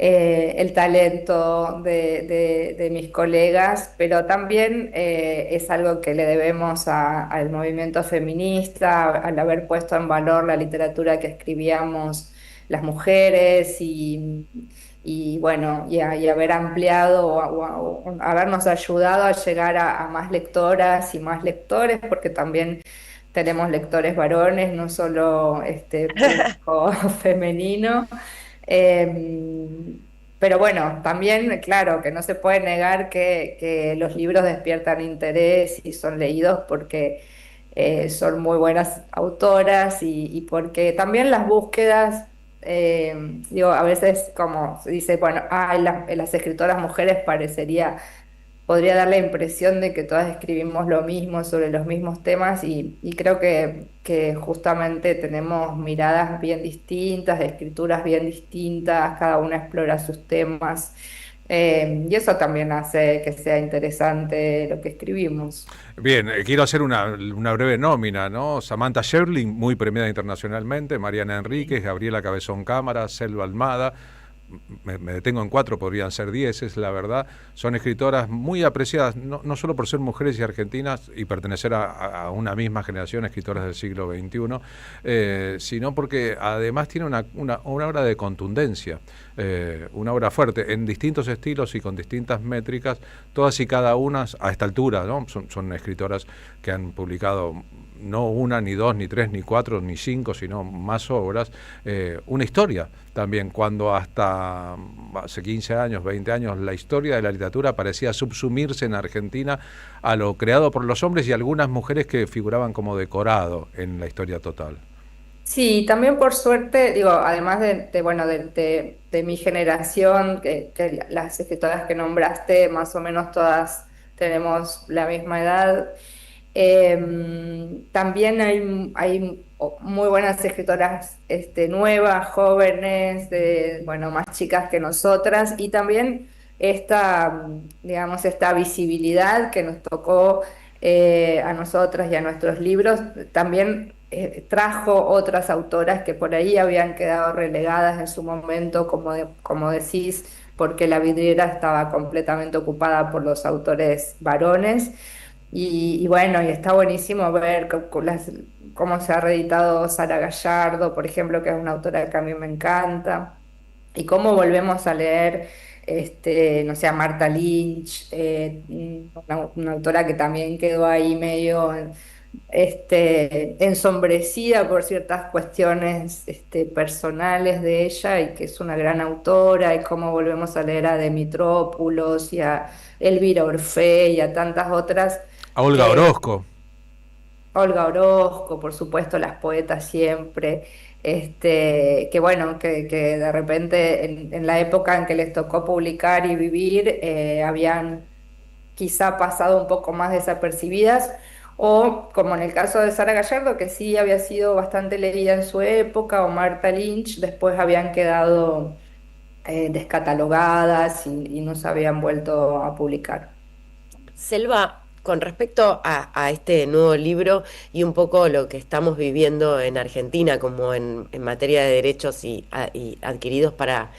el talento de mis colegas, pero también es algo que le debemos al movimiento feminista, al haber puesto en valor la literatura que escribíamos las mujeres y bueno, y haber ampliado o habernos ayudado a llegar a más lectoras y más lectores, porque también tenemos lectores varones, no solo público femenino. Pero bueno, también, claro, que no se puede negar que los libros despiertan interés y son leídos porque son muy buenas autoras y porque también las búsquedas, digo, a veces como se dice, bueno, las escritoras mujeres podría dar la impresión de que todas escribimos lo mismo sobre los mismos temas y creo que justamente tenemos miradas bien distintas, escrituras bien distintas, cada una explora sus temas y eso también hace que sea interesante lo que escribimos. Bien, quiero hacer una breve nómina, ¿no? Samantha Schweblin, muy premiada internacionalmente, Mariana Enríquez, Gabriela Cabezón Cámara, Selva Almada. Me detengo en 4, podrían ser 10, es la verdad. Son escritoras muy apreciadas, no solo por ser mujeres y argentinas y pertenecer a una misma generación, escritoras del siglo XXI, sino porque además tiene una obra de contundencia, una obra fuerte, en distintos estilos y con distintas métricas, todas y cada una a esta altura, ¿no? Son escritoras que han publicado no una, ni dos, ni tres, ni cuatro, ni cinco, sino más obras, una historia también, cuando hasta hace 15 años, 20 años, la historia de la literatura parecía subsumirse en Argentina a lo creado por los hombres y algunas mujeres que figuraban como decorado en la historia total. Sí, también por suerte, digo, además de mi generación, que las escritoras que nombraste, más o menos todas tenemos la misma edad. También hay muy buenas escritoras nuevas, jóvenes, más chicas que nosotras, y también esta visibilidad que nos tocó a nosotras y a nuestros libros, también trajo otras autoras que por ahí habían quedado relegadas en su momento, como decís, porque la vidriera estaba completamente ocupada por los autores varones. Y bueno, y está buenísimo ver cómo se ha reeditado Sara Gallardo, por ejemplo, que es una autora que a mí me encanta, y cómo volvemos a leer, no sé, a Martha Lynch, una autora que también quedó ahí medio ensombrecida por ciertas cuestiones personales de ella, y que es una gran autora, y cómo volvemos a leer a Dimitrópulos y a Elvira Orfé y a tantas otras. A Olga Orozco. Olga Orozco, por supuesto, las poetas siempre, que bueno, que de repente en la época en que les tocó publicar y vivir, habían quizá pasado un poco más desapercibidas, o como en el caso de Sara Gallardo, que sí había sido bastante leída en su época, o Martha Lynch, después habían quedado descatalogadas y no se habían vuelto a publicar. Selva, con respecto a este nuevo libro y un poco lo que estamos viviendo en Argentina como en materia de derechos y adquiridos para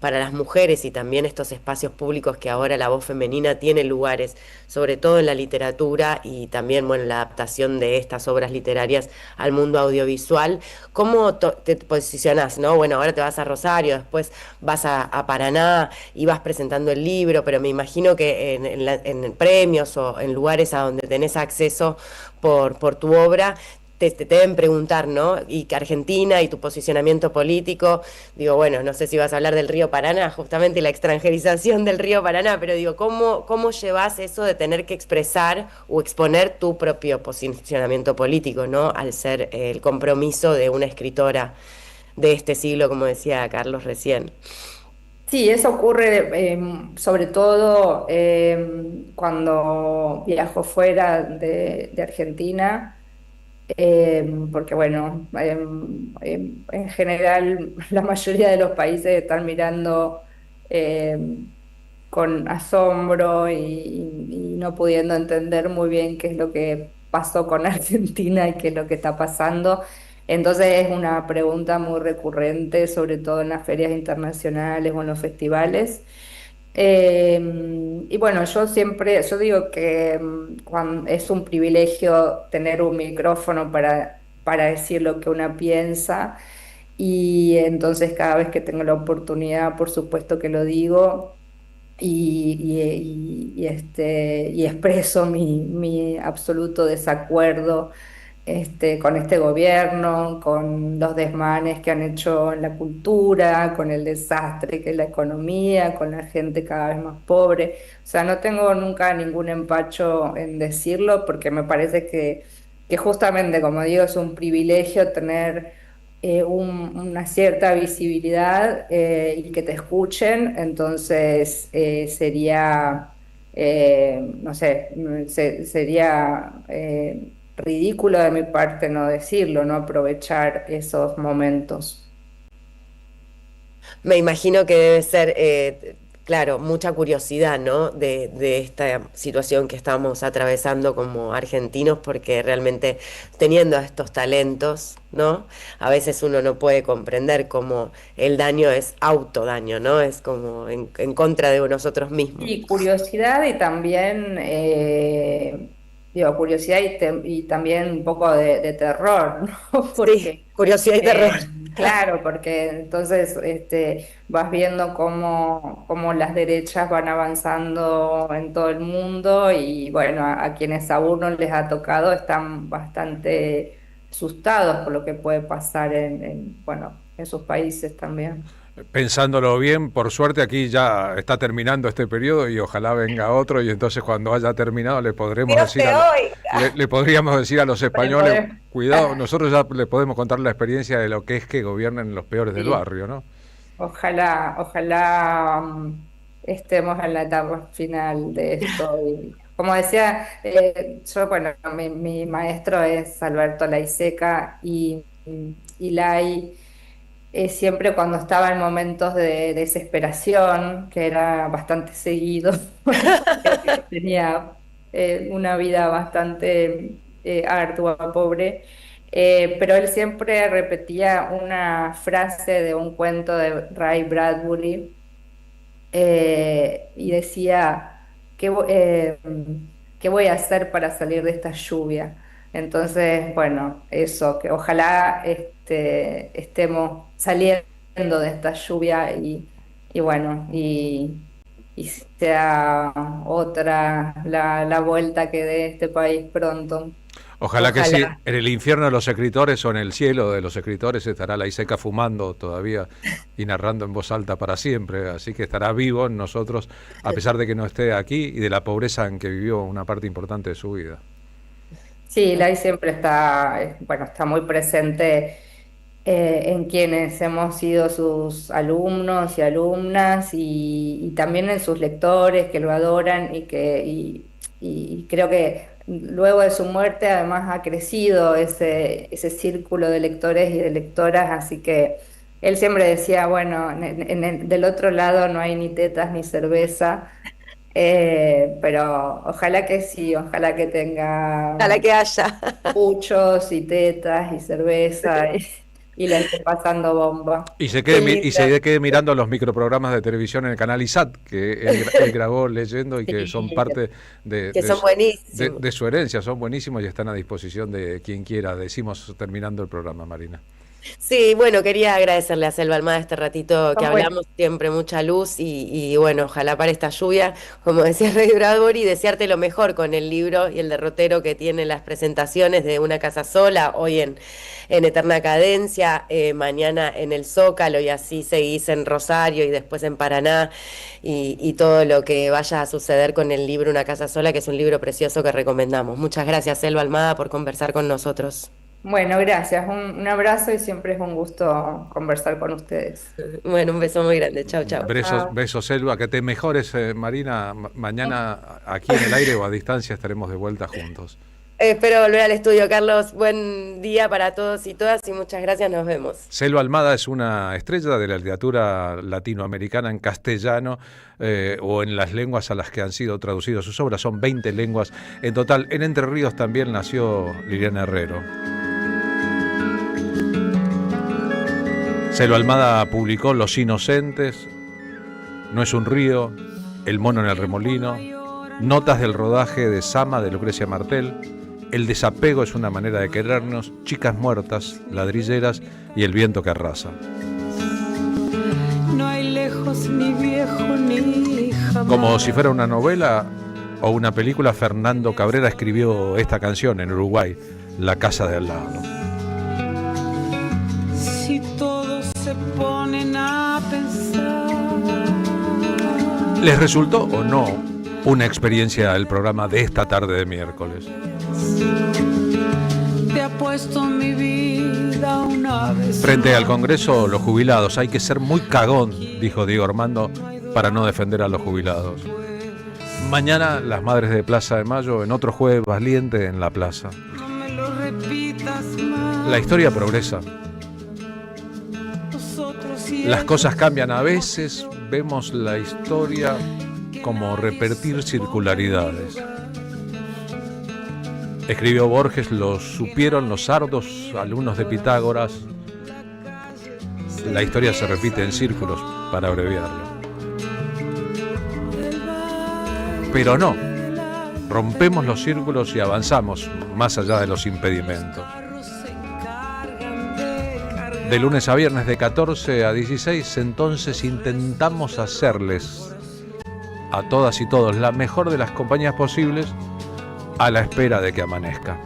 las mujeres, y también estos espacios públicos que ahora la voz femenina tiene lugares, sobre todo en la literatura y también la adaptación de estas obras literarias al mundo audiovisual, ¿cómo te posicionás, ¿no? Bueno, ahora te vas a Rosario, después vas a Paraná y vas presentando el libro, pero me imagino que en premios o en lugares a donde tenés acceso por tu obra, te deben preguntar, ¿no? Y que Argentina y tu posicionamiento político, digo, bueno, no sé si vas a hablar del río Paraná, justamente la extranjerización del río Paraná, pero digo, ¿cómo llevas eso de tener que expresar o exponer tu propio posicionamiento político, ¿no? Al ser el compromiso de una escritora de este siglo, como decía Carlos recién. Sí, eso ocurre sobre todo cuando viajo fuera de Argentina. Porque bueno, en general la mayoría de los países están mirando con asombro y no pudiendo entender muy bien qué es lo que pasó con Argentina y qué es lo que está pasando. Entonces es una pregunta muy recurrente, sobre todo en las ferias internacionales o en los festivales. Y bueno, yo digo que es un privilegio tener un micrófono para decir lo que una piensa, y entonces cada vez que tengo la oportunidad, por supuesto que lo digo y expreso mi absoluto desacuerdo con este gobierno, con los desmanes que han hecho en la cultura, con el desastre que es la economía, con la gente cada vez más pobre. O sea, no tengo nunca ningún empacho en decirlo, porque me parece que justamente, como digo, es un privilegio tener una cierta visibilidad y que te escuchen. Entonces sería, no sé, sería ridículo de mi parte no decirlo, no aprovechar esos momentos. Me imagino que debe ser, claro, mucha curiosidad, ¿no? De esta situación que estamos atravesando como argentinos, porque realmente teniendo a estos talentos, ¿no? A veces uno no puede comprender cómo el daño es autodaño, ¿no? Es como en contra de nosotros mismos. Y curiosidad, y también, digo, curiosidad y también un poco de terror, ¿no? Porque, sí, curiosidad y terror. Claro, porque entonces vas viendo cómo las derechas van avanzando en todo el mundo, y bueno, a quienes aún no les ha tocado están bastante asustados por lo que puede pasar en sus países también. Pensándolo bien, por suerte aquí ya está terminando este periodo y ojalá venga otro, y entonces cuando haya terminado le podremos le podríamos decir a los españoles, cuidado, nosotros ya le podemos contar la experiencia de lo que es que gobiernen los peores del barrio, ¿no? Ojalá estemos en la etapa final de esto. Y como decía, yo, bueno, mi maestro es Alberto Laiseca, y Lai siempre cuando estaba en momentos de desesperación, que era bastante seguido, tenía una vida bastante ardua, pobre, pero él siempre repetía una frase de un cuento de Ray Bradbury, y decía, ¿qué voy a hacer para salir de esta lluvia? Entonces, bueno, eso, que ojalá estemos saliendo de esta lluvia y sea otra la vuelta que dé este país pronto. Ojalá que sí, en el infierno de los escritores o en el cielo de los escritores estará Laiseca fumando todavía y narrando en voz alta para siempre, así que estará vivo en nosotros a pesar de que no esté aquí y de la pobreza en que vivió una parte importante de su vida. Sí, Lai siempre está muy presente en quienes hemos sido sus alumnos y alumnas, y también en sus lectores que lo adoran, y creo que luego de su muerte además ha crecido ese círculo de lectores y de lectoras, así que él siempre decía, bueno, del otro lado no hay ni tetas ni cerveza. Pero ojalá que sí, ojalá que tenga, ojalá que haya puchos y tetas y cerveza y la esté pasando bomba. Y se quede mirando los microprogramas de televisión en el canal ISAT, que él grabó leyendo y que son parte de su herencia, son buenísimos y están a disposición de quien quiera. Decimos terminando el programa, Marina. Sí, bueno, quería agradecerle a Selva Almada este ratito que hablamos, siempre mucha luz y bueno, ojalá para esta lluvia, como decía Ray Bradbury, desearte lo mejor con el libro y el derrotero que tiene las presentaciones de Una Casa Sola, hoy en Eterna Cadencia, mañana en el Zócalo, y así seguís en Rosario y después en Paraná, y todo lo que vaya a suceder con el libro Una Casa Sola, que es un libro precioso que recomendamos. Muchas gracias, Selva Almada, por conversar con nosotros. Bueno, gracias, un abrazo, y siempre es un gusto conversar con ustedes. Bueno, un beso muy grande, chao, chao. Besos, Selva, que te mejores, Marina. Mañana aquí en el aire o a distancia estaremos de vuelta juntos. Espero volver al estudio, Carlos. Buen día para todos y todas, y muchas gracias, nos vemos. Selva Almada es una estrella de la literatura latinoamericana en castellano o en las lenguas a las que han sido traducidas sus obras. Son 20 lenguas en total. En Entre Ríos también nació Liliana Herrero. Celo Almada publicó Los Inocentes, No es un río, El mono en el remolino, Notas del rodaje de Sama de Lucrecia Martel, El desapego es una manera de querernos, Chicas muertas, Ladrilleras y El viento que arrasa. No hay lejos ni viejo ni jamás. Como si fuera una novela o una película, Fernando Cabrera escribió esta canción en Uruguay, La casa de al lado. Si todos se ponen a pensar. ¿Les resultó o no una experiencia el programa de esta tarde de miércoles? Te apuesto mi vida una vez. Frente al Congreso, los jubilados, hay que ser muy cagón, dijo Diego Armando, para no defender a los jubilados. Mañana las madres de Plaza de Mayo en otro jueves valiente en la plaza. No me lo repitas más. La historia progresa. Las cosas cambian. A veces vemos la historia como repetir circularidades. Escribió Borges, lo supieron los sardos alumnos de Pitágoras. La historia se repite en círculos, para abreviarlo. Pero no, rompemos los círculos y avanzamos más allá de los impedimentos. De lunes a viernes de 14 a 16, entonces intentamos hacerles a todas y todos la mejor de las compañías posibles a la espera de que amanezca.